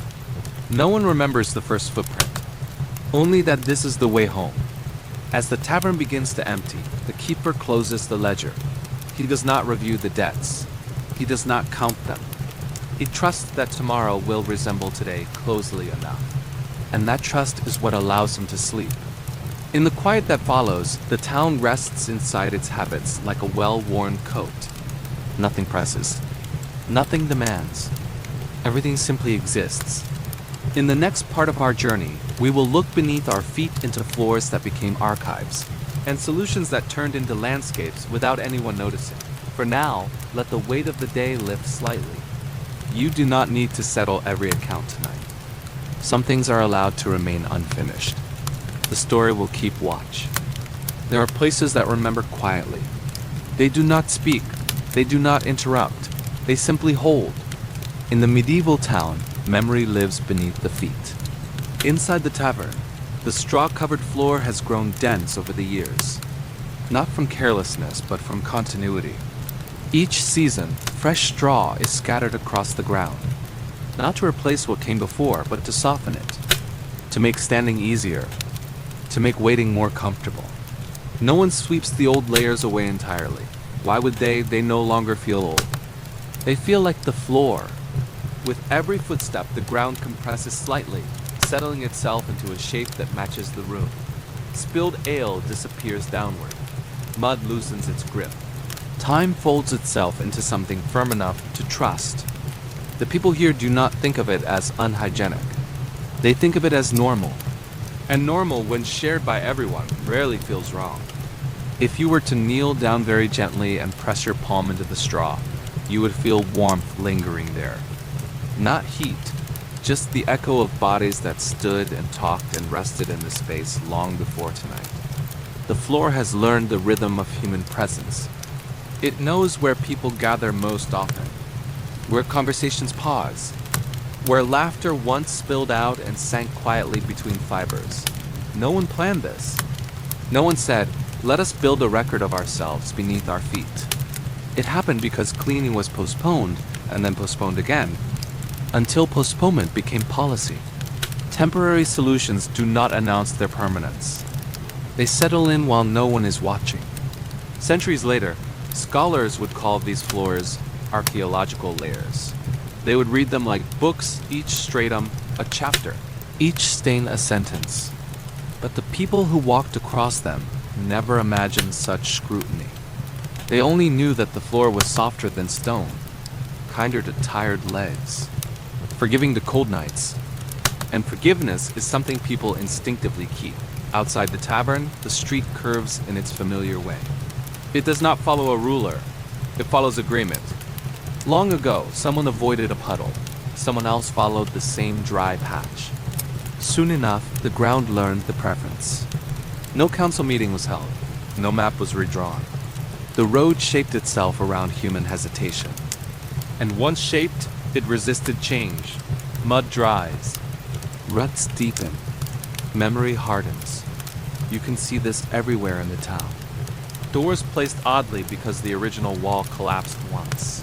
No one remembers the first footprint, only that this is the way home. As the tavern begins to empty, the keeper closes the ledger. He does not review the debts. He does not count them. He trusts that tomorrow will resemble today closely enough. And that trust is what allows him to sleep. In the quiet that follows, the town rests inside its habits like a well-worn coat. Nothing presses. Nothing demands. Everything simply exists. In the next part of our journey, we will look beneath our feet into floors that became archives, and solutions that turned into landscapes without anyone noticing. For now, let the weight of the day lift slightly. You do not need to settle every account tonight. Some things are allowed to remain unfinished. The story will keep watch. There are places that remember quietly. They do not speak. They do not interrupt. They simply hold. In the medieval town, memory lives beneath the feet. Inside the tavern, the straw-covered floor has grown dense over the years. Not from carelessness, but from continuity. Each season, fresh straw is scattered across the ground. Not to replace what came before, but to soften it. To make standing easier. To make waiting more comfortable. No one sweeps the old layers away entirely. Why would they? They no longer feel old. They feel like the floor. With every footstep, the ground compresses slightly, settling itself into a shape that matches the room. Spilled ale disappears downward. Mud loosens its grip. Time folds itself into something firm enough to trust. The people here do not think of it as unhygienic. They think of it as normal. And normal, when shared by everyone, rarely feels wrong. If you were to kneel down very gently and press your palm into the straw, you would feel warmth lingering there. Not heat, just the echo of bodies that stood and talked and rested in the space long before tonight. The floor has learned the rhythm of human presence. It knows where people gather most often, where conversations pause, where laughter once spilled out and sank quietly between fibers. No one planned this. No one said, "Let us build a record of ourselves beneath our feet." It happened because cleaning was postponed and then postponed again, until postponement became policy. Temporary solutions do not announce their permanence. They settle in while no one is watching. Centuries later, scholars would call these floors archaeological layers. They would read them like books, each stratum a chapter, each stain a sentence. But the people who walked across them never imagined such scrutiny. They only knew that the floor was softer than stone, kinder to tired legs, forgiving to cold nights. And forgiveness is something people instinctively keep. Outside the tavern, the street curves in its familiar way. It does not follow a ruler. It follows agreement. Long ago, someone avoided a puddle. Someone else followed the same dry patch. Soon enough, the ground learned the preference. No council meeting was held. No map was redrawn. The road shaped itself around human hesitation. And once shaped, it resisted change. Mud dries. Ruts deepen. Memory hardens. You can see this everywhere in the town. Doors placed oddly because the original wall collapsed once.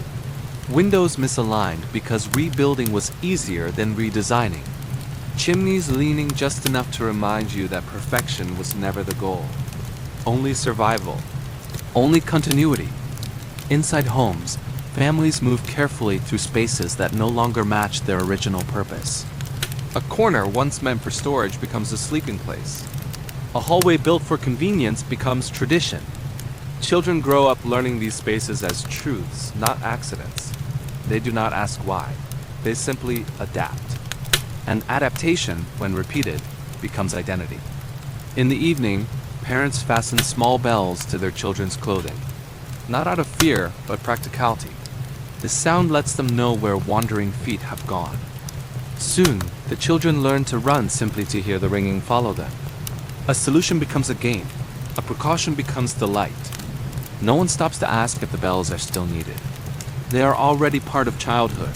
Windows misaligned because rebuilding was easier than redesigning. Chimneys leaning just enough to remind you that perfection was never the goal. Only survival. Only continuity. Inside homes, families move carefully through spaces that no longer match their original purpose. A corner once meant for storage becomes a sleeping place. A hallway built for convenience becomes tradition. Children grow up learning these spaces as truths, not accidents. They do not ask why. They simply adapt. And adaptation, when repeated, becomes identity. In the evening, parents fasten small bells to their children's clothing. Not out of fear, but practicality. The sound lets them know where wandering feet have gone. Soon, the children learn to run simply to hear the ringing follow them. A solution becomes a game. A precaution becomes delight. No one stops to ask if the bells are still needed. They are already part of childhood.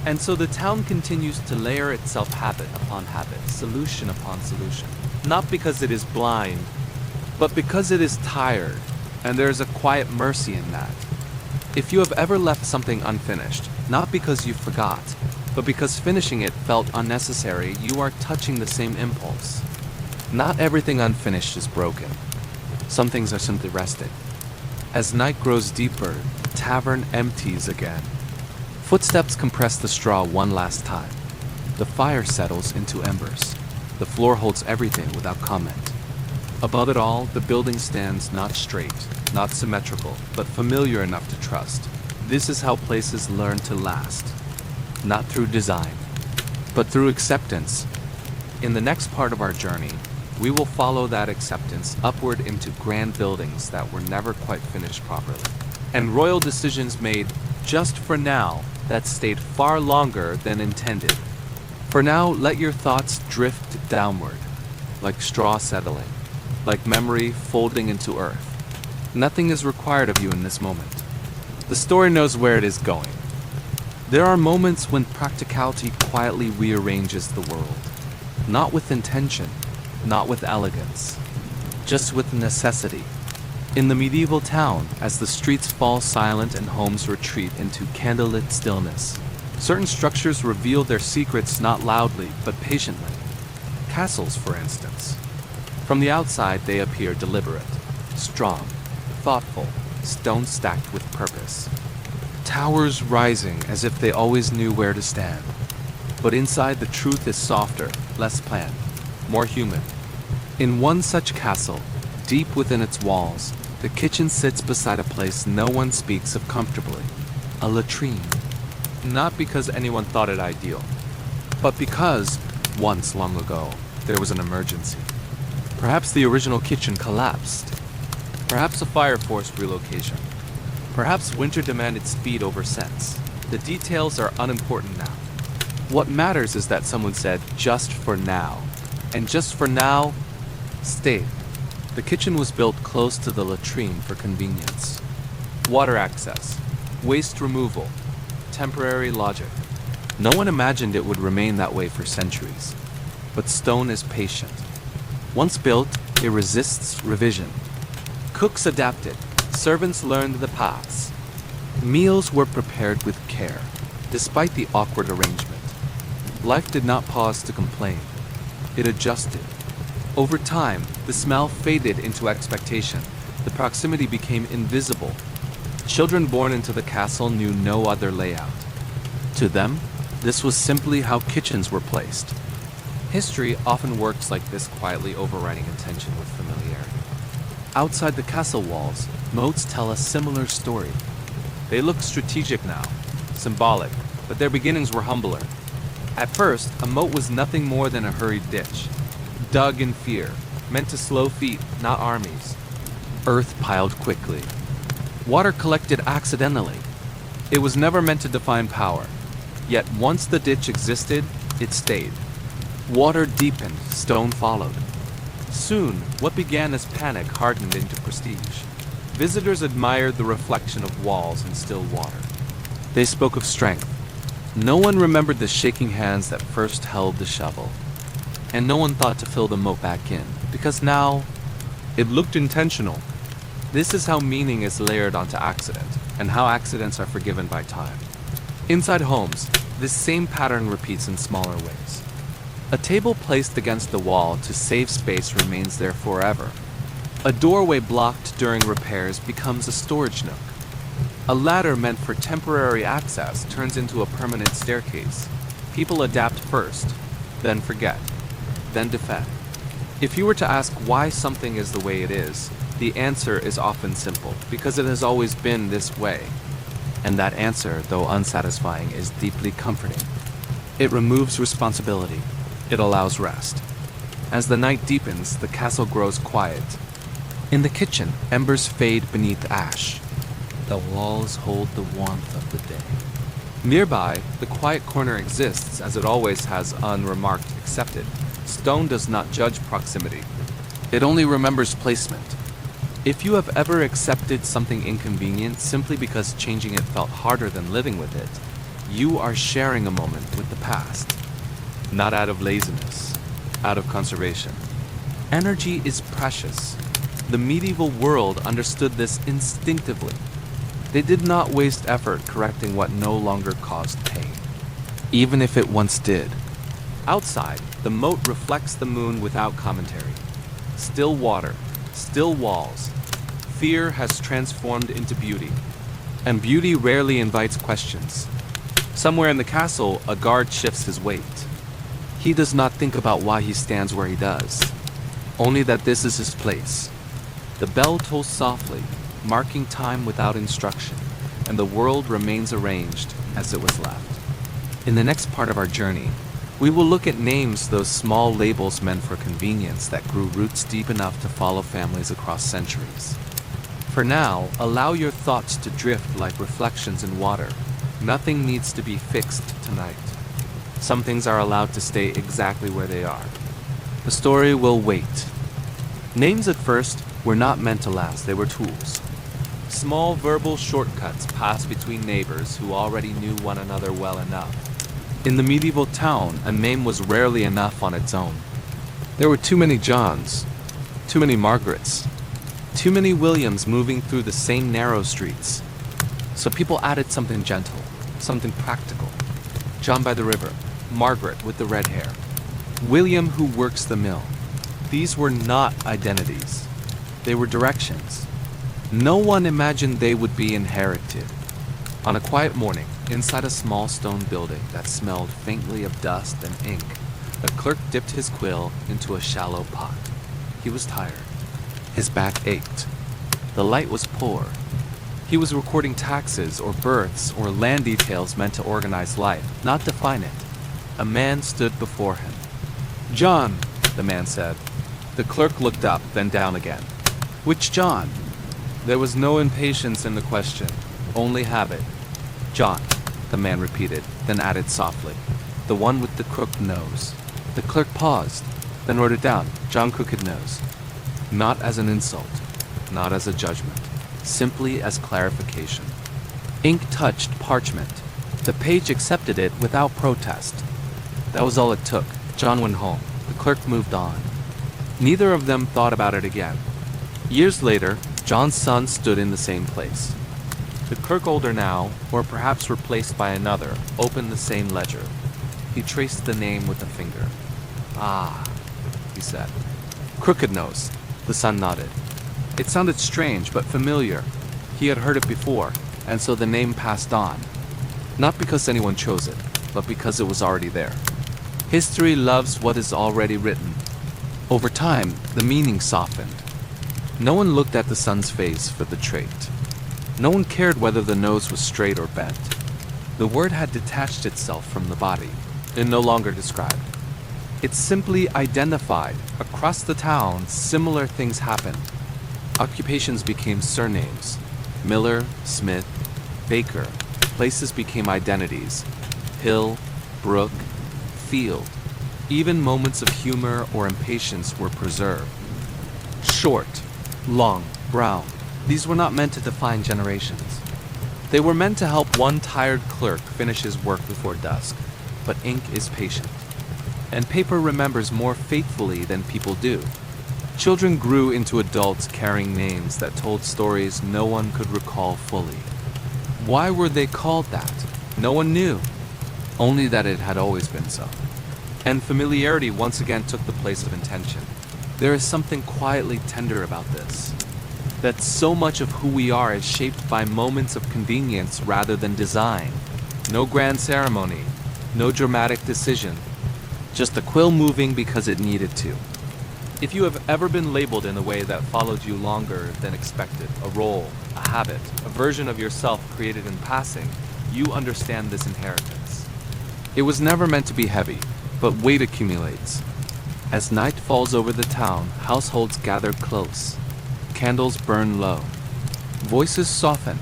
And so the town continues to layer itself habit upon habit, solution upon solution. Not because it is blind, but because it is tired, and there is a quiet mercy in that. If you have ever left something unfinished, not because you forgot, but because finishing it felt unnecessary, you are touching the same impulse. Not everything unfinished is broken. Some things are simply resting. As night grows deeper, the tavern empties again. Footsteps compress the straw one last time. The fire settles into embers. The floor holds everything without comment. Above it all, the building stands not straight, not symmetrical, but familiar enough to trust. This is how places learn to last. Not through design, but through acceptance. In the next part of our journey, we will follow that acceptance upward into grand buildings that were never quite finished properly, and royal decisions made just for now that stayed far longer than intended. For now, let your thoughts drift downward, like straw settling, like memory folding into earth. Nothing is required of you in this moment. The story knows where it is going. There are moments when practicality quietly rearranges the world, not with intention, not with elegance, just with necessity. In the medieval town, as the streets fall silent and homes retreat into candlelit stillness, certain structures reveal their secrets not loudly, but patiently. Castles, for instance. From the outside, they appear deliberate, strong, thoughtful, stone stacked with purpose. Towers rising as if they always knew where to stand. But inside, the truth is softer, less planned, more human. In one such castle, deep within its walls, the kitchen sits beside a place no one speaks of comfortably, a latrine. Not because anyone thought it ideal, but because, once long ago, there was an emergency. Perhaps the original kitchen collapsed. Perhaps a fire forced relocation. Perhaps winter demanded speed over sense. The details are unimportant now. What matters is that someone said, just for now. And just for now, stayed. The kitchen was built close to the latrine for convenience. Water access, waste removal, temporary logic. No one imagined it would remain that way for centuries. But stone is patient. Once built, it resists revision. Cooks adapted. Servants learned the paths. Meals were prepared with care, despite the awkward arrangement. Life did not pause to complain. It adjusted. Over time, the smell faded into expectation. The proximity became invisible. Children born into the castle knew no other layout. To them, this was simply how kitchens were placed. History often works like this, quietly overriding intention with familiarity. Outside the castle walls, moats tell a similar story. They look strategic now, symbolic, but their beginnings were humbler. At first, a moat was nothing more than a hurried ditch, dug in fear, meant to slow feet, not armies. Earth piled quickly. Water collected accidentally. It was never meant to define power. Yet once the ditch existed, it stayed. Water deepened, stone followed. Soon, what began as panic hardened into prestige. Visitors admired the reflection of walls in still water. They spoke of strength. No one remembered the shaking hands that first held the shovel. And no one thought to fill the moat back in, because now it looked intentional. This is how meaning is layered onto accident, and how accidents are forgiven by time. Inside homes, this same pattern repeats in smaller ways. A table placed against the wall to save space remains there forever. A doorway blocked during repairs becomes a storage nook. A ladder meant for temporary access turns into a permanent staircase. People adapt first, then forget, then defend. If you were to ask why something is the way it is, the answer is often simple, because it has always been this way. And that answer, though unsatisfying, is deeply comforting. It removes responsibility. It allows rest. As the night deepens, the castle grows quiet. In the kitchen, embers fade beneath ash. The walls hold the warmth of the day. Nearby, the quiet corner exists as it always has, unremarked, accepted. Stone does not judge proximity. It only remembers placement. If you have ever accepted something inconvenient simply because changing it felt harder than living with it, you are sharing a moment with the past. Not out of laziness, out of conservation. Energy is precious. The medieval world understood this instinctively. They did not waste effort correcting what no longer caused pain, even if it once did. Outside, the moat reflects the moon without commentary. Still water, still walls. Fear has transformed into beauty, and beauty rarely invites questions. Somewhere in the castle, a guard shifts his weight. He does not think about why he stands where he does, only that this is his place. The bell tolls softly, marking time without instruction, and the world remains arranged as it was left. In the next part of our journey, we will look at names, those small labels meant for convenience that grew roots deep enough to follow families across centuries. For now, allow your thoughts to drift like reflections in water. Nothing needs to be fixed tonight. Some things are allowed to stay exactly where they are. The story will wait. Names at first were not meant to last, they were tools. Small verbal shortcuts passed between neighbors who already knew one another well enough. In the medieval town, a name was rarely enough on its own. There were too many Johns, too many Margarets, too many Williams moving through the same narrow streets. So people added something gentle, something practical. John by the river, Margaret with the red hair, William who works the mill. These were not identities. They were directions. No one imagined they would be inherited. On a quiet morning, inside a small stone building that smelled faintly of dust and ink, a clerk dipped his quill into a shallow pot. He was tired. His back ached. The light was poor. He was recording taxes or births or land details meant to organize life, not define it. A man stood before him. "John," the man said. The clerk looked up, then down again. "Which John?" There was no impatience in the question, only habit. "John," the man repeated, then added softly. "The one with the crooked nose." The clerk paused, then wrote it down. John Crooked Nose. Not as an insult, not as a judgment, simply as clarification. Ink touched parchment. The page accepted it without protest. That was all it took. John went home. The clerk moved on. Neither of them thought about it again. Years later, John's son stood in the same place. The clerk, older now, or perhaps replaced by another, opened the same ledger. He traced the name with a finger. "Ah," he said. "Crooked Nose." The son nodded. It sounded strange, but familiar. He had heard it before, and so the name passed on. Not because anyone chose it, but because it was already there. History loves what is already written. Over time, the meaning softened. No one looked at the son's face for the trait. No one cared whether the nose was straight or bent. The word had detached itself from the body. It no longer described. It simply identified. Across the town, similar things happened. Occupations became surnames. Miller, Smith, Baker. Places became identities. Hill, brook, field. Even moments of humor or impatience were preserved. Short, long, brown. These were not meant to define generations. They were meant to help one tired clerk finish his work before dusk. But ink is patient. And paper remembers more faithfully than people do. Children grew into adults carrying names that told stories no one could recall fully. Why were they called that? No one knew. Only that it had always been so. And familiarity once again took the place of intention. There is something quietly tender about this. That so much of who we are is shaped by moments of convenience rather than design. No grand ceremony, no dramatic decision. Just a quill moving because it needed to. If you have ever been labeled in a way that followed you longer than expected, a role, a habit, a version of yourself created in passing, you understand this inheritance. It was never meant to be heavy, but weight accumulates. As night falls over the town, households gather close. Candles burn low. Voices soften.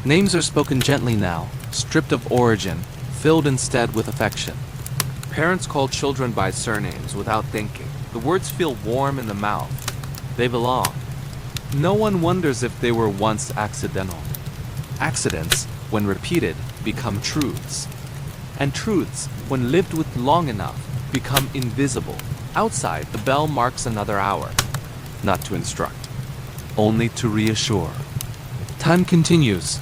Names are spoken gently now, stripped of origin, filled instead with affection. Parents call children by surnames without thinking. The words feel warm in the mouth. They belong. No one wonders if they were once accidental. Accidents, when repeated, become truths. And truths, when lived with long enough, become invisible. Outside, the bell marks another hour. Not to instruct, only to reassure. Time continues.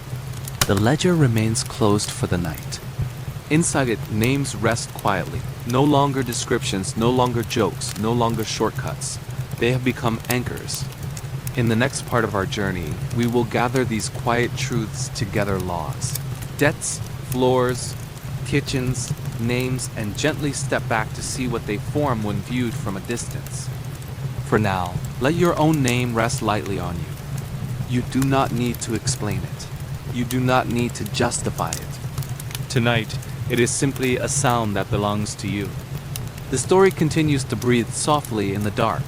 The ledger remains closed for the night. Inside it, names rest quietly. No longer descriptions, no longer jokes, no longer shortcuts. They have become anchors. In the next part of our journey, we will gather these quiet truths together: laws, debts, floors, kitchens, names, and gently step back to see what they form when viewed from a distance. For now, let your own name rest lightly on you. You do not need to explain it. You do not need to justify it. Tonight, it is simply a sound that belongs to you. The story continues to breathe softly in the dark.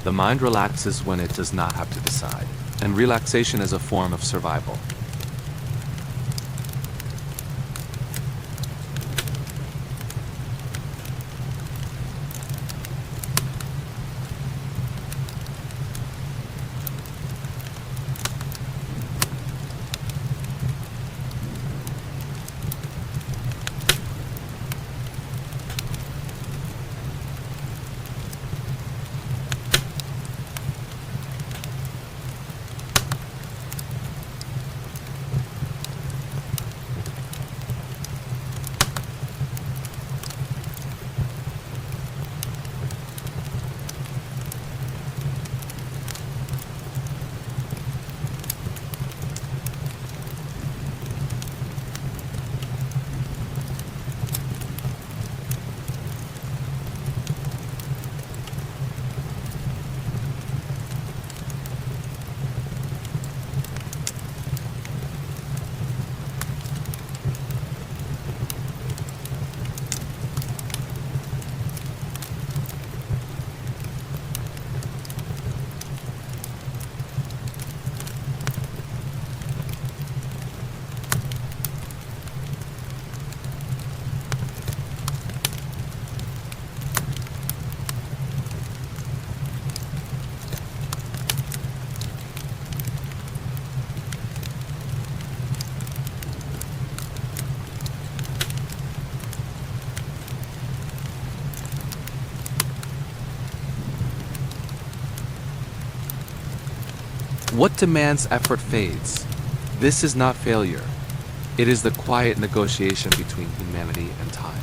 The mind relaxes when it does not have to decide, and relaxation is a form of survival. What demands effort fades. This is not failure. It is the quiet negotiation between humanity and time.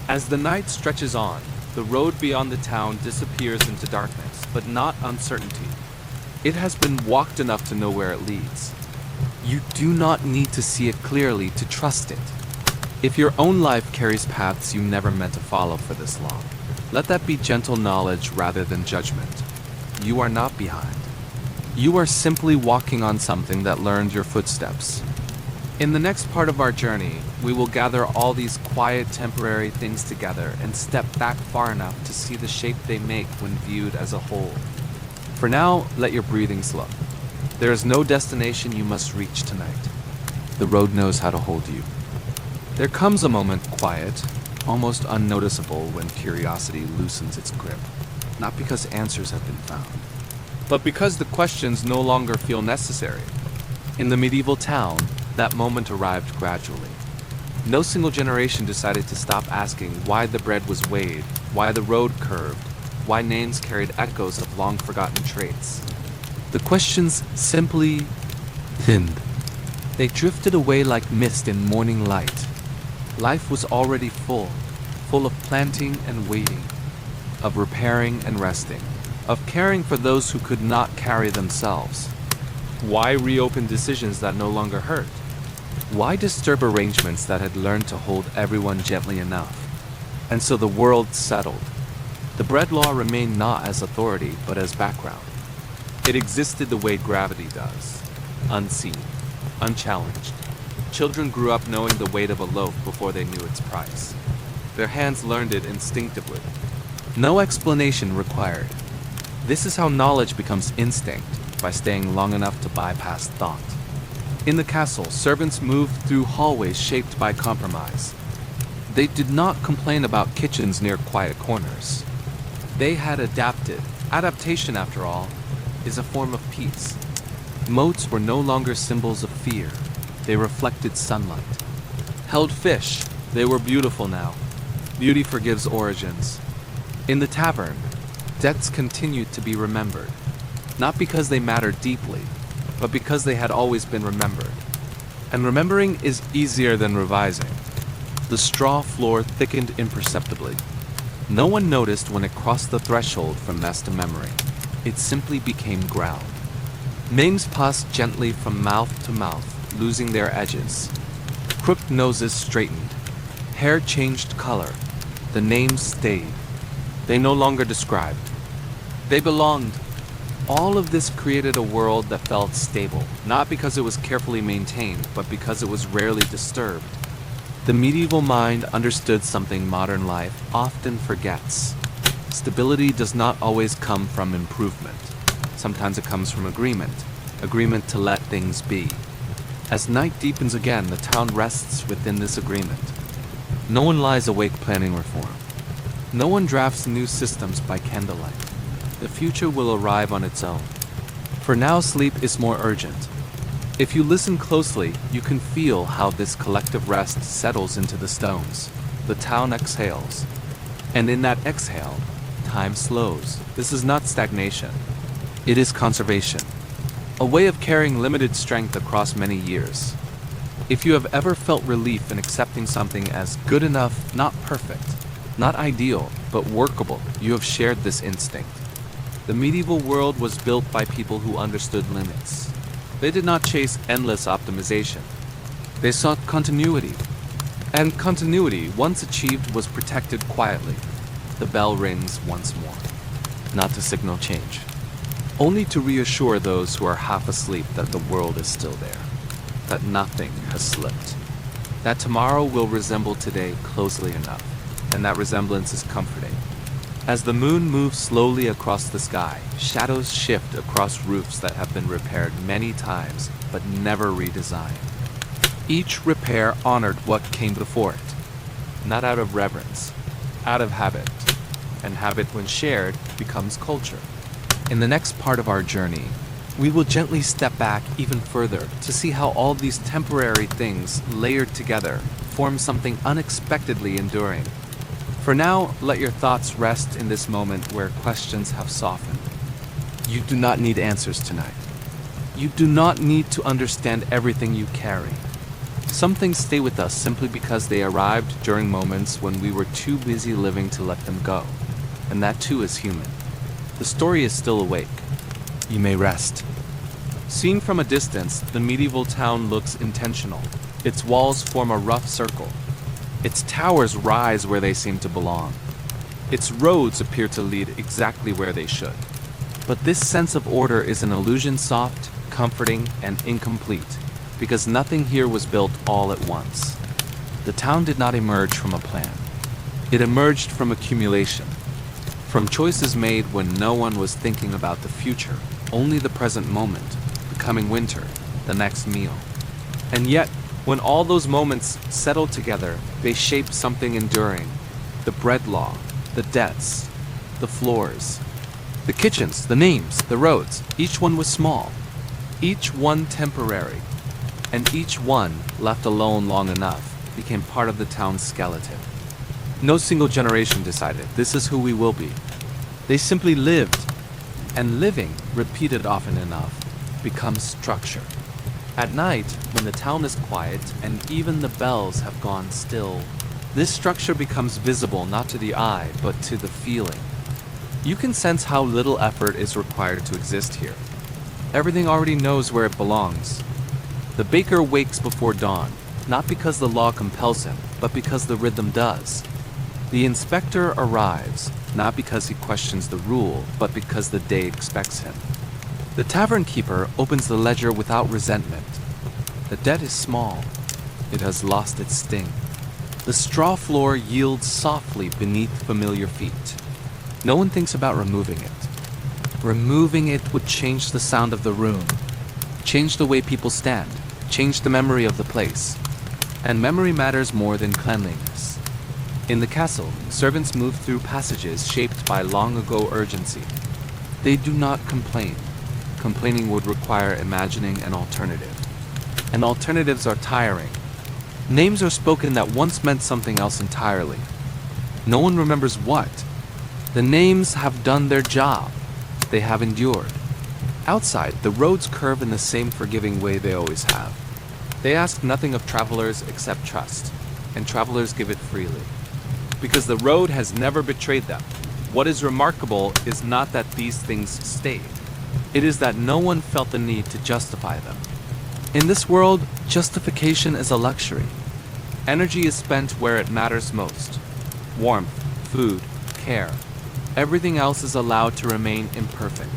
As the night stretches on, the road beyond the town disappears into darkness, but not uncertainty. It has been walked enough to know where it leads. You do not need to see it clearly to trust it. If your own life carries paths you never meant to follow for this long, let that be gentle knowledge rather than judgment. You are not behind. You are simply walking on something that learned your footsteps. In the next part of our journey, we will gather all these quiet, temporary things together and step back far enough to see the shape they make when viewed as a whole. For now, let your breathing slow. There is no destination you must reach tonight. The road knows how to hold you. There comes a moment quiet, almost unnoticeable when curiosity loosens its grip. Not because answers have been found, but because the questions no longer feel necessary. In the medieval town, that moment arrived gradually. No single generation decided to stop asking why the bread was weighed, why the road curved, why names carried echoes of long-forgotten traits. The questions simply thinned. They drifted away like mist in morning light. Life was already full of planting and waiting, of repairing and resting, of caring for those who could not carry themselves. Why reopen decisions that no longer hurt? Why disturb arrangements that had learned to hold everyone gently enough? And so the world settled. The bread law remained not as authority, but as background. It existed the way gravity does, unseen, unchallenged. Children grew up knowing the weight of a loaf before they knew its price. Their hands learned it instinctively. No explanation required. This is how knowledge becomes instinct, by staying long enough to bypass thought. In the castle, servants moved through hallways shaped by compromise. They did not complain about kitchens near quiet corners. They had adapted. Adaptation, after all, is a form of peace. Moats were no longer symbols of fear. They reflected sunlight. Held fish. They were beautiful now. Beauty forgives origins. In the tavern, debts continued to be remembered. Not because they mattered deeply, but because they had always been remembered. And remembering is easier than revising. The straw floor thickened imperceptibly. No one noticed when it crossed the threshold from mess to memory. It simply became ground. Names passed gently from mouth to mouth, losing their edges. Crooked noses straightened. Hair changed color. The names stayed. They no longer described. They belonged. All of this created a world that felt stable, not because it was carefully maintained, but because it was rarely disturbed. The medieval mind understood something modern life often forgets. Stability does not always come from improvement. Sometimes it comes from agreement to let things be. As night deepens again, the town rests within this agreement. No one lies awake planning reform. No one drafts new systems by candlelight. The future will arrive on its own. For now, sleep is more urgent. If you listen closely, you can feel how this collective rest settles into the stones. The town exhales. And in that exhale, time slows. This is not stagnation. It is conservation. A way of carrying limited strength across many years. If you have ever felt relief in accepting something as good enough, not perfect, not ideal, but workable, you have shared this instinct. The medieval world was built by people who understood limits. They did not chase endless optimization. They sought continuity. And continuity, once achieved, was protected quietly. The bell rings once more. Not to signal change. Only to reassure those who are half asleep that the world is still there. That nothing has slipped. That tomorrow will resemble today closely enough. And that resemblance is comforting. As the moon moves slowly across the sky, shadows shift across roofs that have been repaired many times, but never redesigned. Each repair honored what came before it, not out of reverence, out of habit. And habit, when shared, becomes culture. In the next part of our journey, we will gently step back even further to see how all these temporary things, layered together, form something unexpectedly enduring. For now, let your thoughts rest in this moment where questions have softened. You do not need answers tonight. You do not need to understand everything you carry. Some things stay with us simply because they arrived during moments when we were too busy living to let them go. And that too is human. The story is still awake. You may rest. Seen from a distance, the medieval town looks intentional. Its walls form a rough circle. Its towers rise where they seem to belong. Its roads appear to lead exactly where they should. But this sense of order is an illusion, soft, comforting, and incomplete, because nothing here was built all at once. The town did not emerge from a plan. It emerged from accumulation, from choices made when no one was thinking about the future, only the present moment, the coming winter, the next meal. And yet, when all those moments settled together, they shaped something enduring, the bread law, the debts, the floors, the kitchens, the names, the roads. Each one was small, each one temporary, and each one, left alone long enough, became part of the town's skeleton. No single generation decided, this is who we will be. They simply lived, and living, repeated often enough, becomes structure. At night, when the town is quiet and even the bells have gone still, this structure becomes visible not to the eye, but to the feeling. You can sense how little effort is required to exist here. Everything already knows where it belongs. The baker wakes before dawn, not because the law compels him, but because the rhythm does. The inspector arrives, not because he questions the rule, but because the day expects him. The tavern keeper opens the ledger without resentment. The debt is small. It has lost its sting. The straw floor yields softly beneath familiar feet. No one thinks about removing it. Removing it would change the sound of the room, change the way people stand, change the memory of the place. And memory matters more than cleanliness. In the castle, servants move through passages shaped by long-ago urgency. They do not complain. Complaining would require imagining an alternative. And alternatives are tiring. Names are spoken that once meant something else entirely. No one remembers what. The names have done their job. They have endured. Outside, the roads curve in the same forgiving way they always have. They ask nothing of travelers except trust, and travelers give it freely. Because the road has never betrayed them. What is remarkable is not that these things stayed. It is that no one felt the need to justify them. In this world, justification is a luxury. Energy is spent where it matters most. Warmth, food, care. Everything else is allowed to remain imperfect.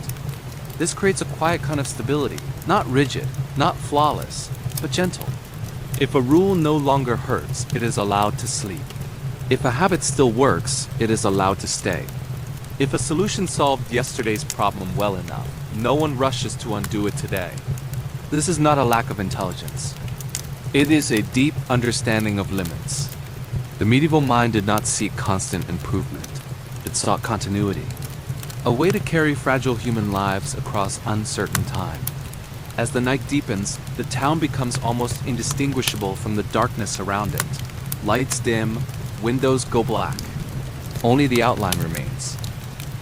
This creates a quiet kind of stability, not rigid, not flawless, but gentle. If a rule no longer hurts, it is allowed to sleep. If a habit still works, it is allowed to stay. If a solution solved yesterday's problem well enough, no one rushes to undo it today. This is not a lack of intelligence. It is a deep understanding of limits. The medieval mind did not seek constant improvement. It sought continuity, a way to carry fragile human lives across uncertain time. As the night deepens, the town becomes almost indistinguishable from the darkness around it. Lights dim, windows go black. Only the outline remains.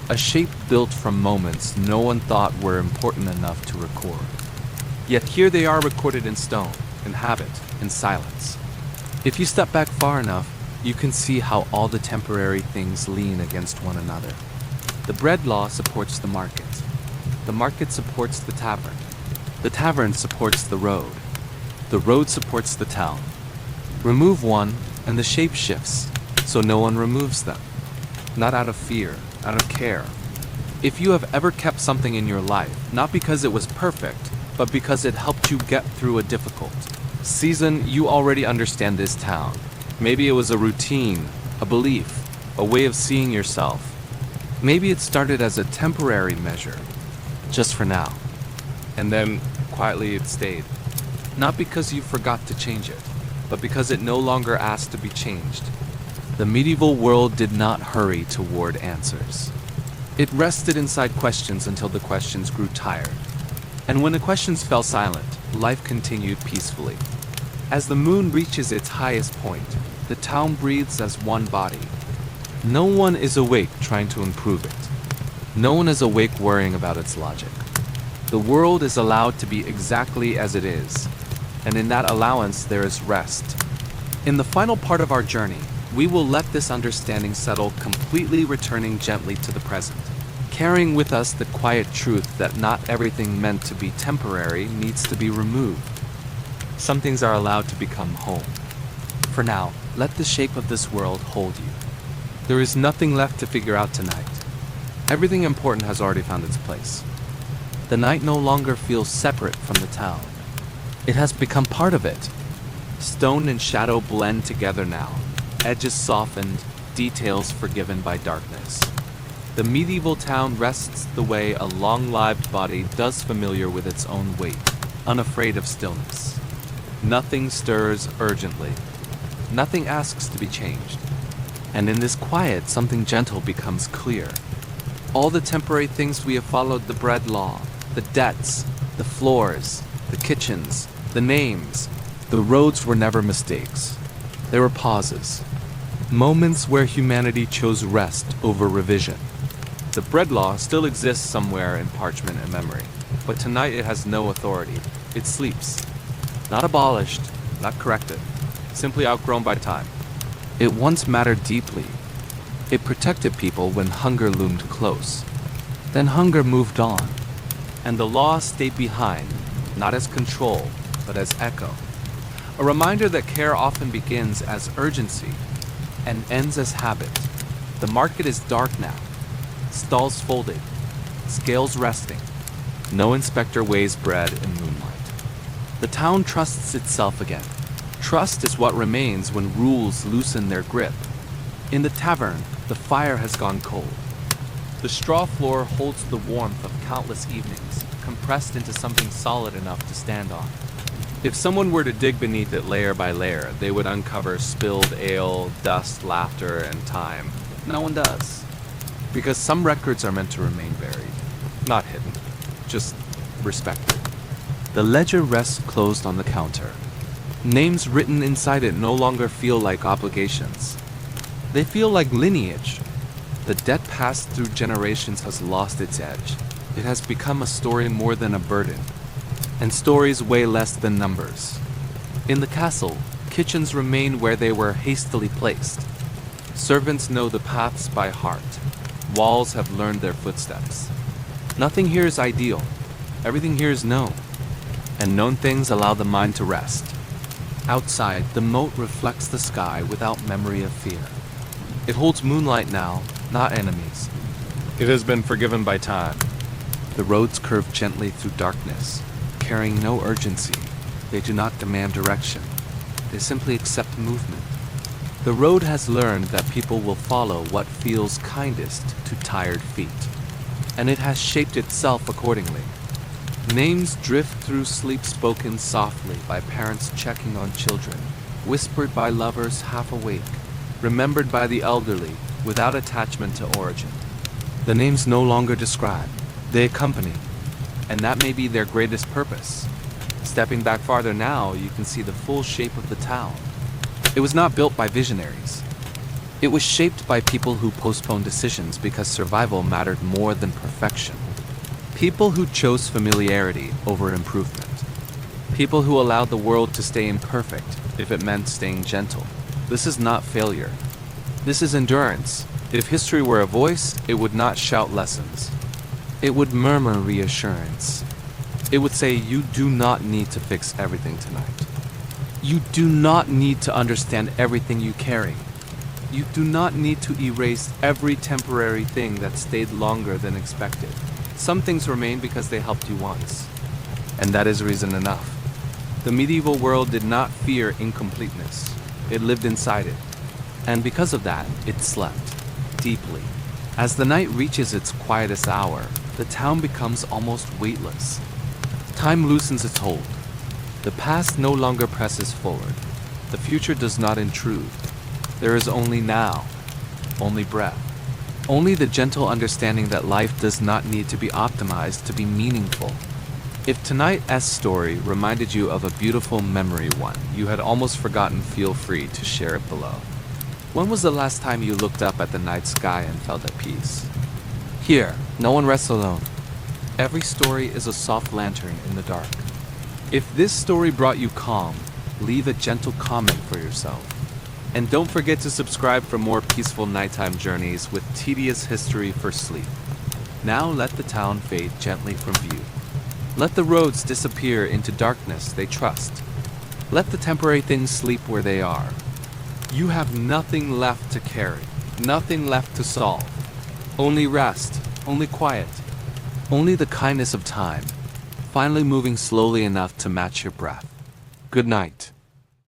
A shape built from moments no one thought were important enough to record. Yet here they are recorded in stone, in habit, in silence. If you step back far enough, you can see how all the temporary things lean against one another. The bread law supports the market. The market supports the tavern supports the road. The road supports the town. Remove one, and the shape shifts, so no one removes them. Not out of fear, out of care. If you have ever kept something in your life, not because it was perfect, but because it helped you get through a difficult season, you already understand this town. Maybe it was a routine, a belief, a way of seeing yourself. Maybe it started as a temporary measure, just for now. And then, quietly it stayed. Not because you forgot to change it, but because it no longer asked to be changed. The medieval world did not hurry toward answers. It rested inside questions until the questions grew tired. And when the questions fell silent, life continued peacefully. As the moon reaches its highest point, the town breathes as one body. No one is awake trying to improve it. No one is awake worrying about its logic. The world is allowed to be exactly as it is, and in that allowance there is rest. In the final part of our journey, we will let this understanding settle, completely returning gently to the present, carrying with us the quiet truth that not everything meant to be temporary needs to be removed. Some things are allowed to become home. For now, let the shape of this world hold you. There is nothing left to figure out tonight. Everything important has already found its place. The night no longer feels separate from the town. It has become part of it. Stone and shadow blend together now, edges softened, details forgiven by darkness. The medieval town rests the way a long-lived body does, familiar with its own weight, unafraid of stillness. Nothing stirs urgently. Nothing asks to be changed. And in this quiet, something gentle becomes clear. All the temporary things we have followed, the bread law, the debts, the floors, the kitchens, the names, the roads were never mistakes. They were pauses. Moments where humanity chose rest over revision. The bread law still exists somewhere in parchment and memory, but tonight it has no authority. It sleeps. Not abolished, not corrected, simply outgrown by time. It once mattered deeply. It protected people when hunger loomed close. Then hunger moved on, and the law stayed behind, not as control, but as echo. A reminder that care often begins as urgency and ends as habit. The market is dark now. Stalls folded, scales resting. No inspector weighs bread in moonlight. The town trusts itself again. Trust is what remains when rules loosen their grip. In the tavern, the fire has gone cold. The straw floor holds the warmth of countless evenings, compressed into something solid enough to stand on. If someone were to dig beneath it layer by layer, they would uncover spilled ale, dust, laughter, and time. No one does. Because some records are meant to remain buried, not hidden, just respected. The ledger rests closed on the counter. Names written inside it no longer feel like obligations. They feel like lineage. The debt passed through generations has lost its edge. It has become a story more than a burden. And stories weigh less than numbers. In the castle, kitchens remain where they were hastily placed. Servants know the paths by heart. Walls have learned their footsteps. Nothing here is ideal. Everything here is known. And known things allow the mind to rest. Outside, the moat reflects the sky without memory of fear. It holds moonlight now, not enemies. It has been forgiven by time. The roads curve gently through darkness, carrying no urgency. They do not demand direction. They simply accept movement. The road has learned that people will follow what feels kindest to tired feet, and it has shaped itself accordingly. Names drift through sleep spoken softly by parents checking on children, whispered by lovers half awake, remembered by the elderly without attachment to origin. The names no longer describe, they accompany, and that may be their greatest purpose. Stepping back farther now, you can see the full shape of the town. It was not built by visionaries. It was shaped by people who postponed decisions because survival mattered more than perfection. People who chose familiarity over improvement. People who allowed the world to stay imperfect if it meant staying gentle. This is not failure. This is endurance. If history were a voice, it would not shout lessons. It would murmur reassurance. It would say, you do not need to fix everything tonight. You do not need to understand everything you carry. You do not need to erase every temporary thing that stayed longer than expected. Some things remain because they helped you once, and that is reason enough. The medieval world did not fear incompleteness. It lived inside it, and because of that, it slept deeply. As the night reaches its quietest hour, the town becomes almost weightless. Time loosens its hold. The past no longer presses forward. The future does not intrude. There is only now, only breath. Only the gentle understanding that life does not need to be optimized to be meaningful. If tonight's story reminded you of a beautiful memory one you had almost forgotten, feel free to share it below. When was the last time you looked up at the night sky and felt at peace? Here, no one rests alone. Every story is a soft lantern in the dark. If this story brought you calm, leave a gentle comment for yourself. And don't forget to subscribe for more peaceful nighttime journeys with tedious history for sleep. Now let the town fade gently from view. Let the roads disappear into darkness they trust. Let the temporary things sleep where they are. You have nothing left to carry, nothing left to solve. Only rest, only quiet, only the kindness of time, finally moving slowly enough to match your breath. Good night.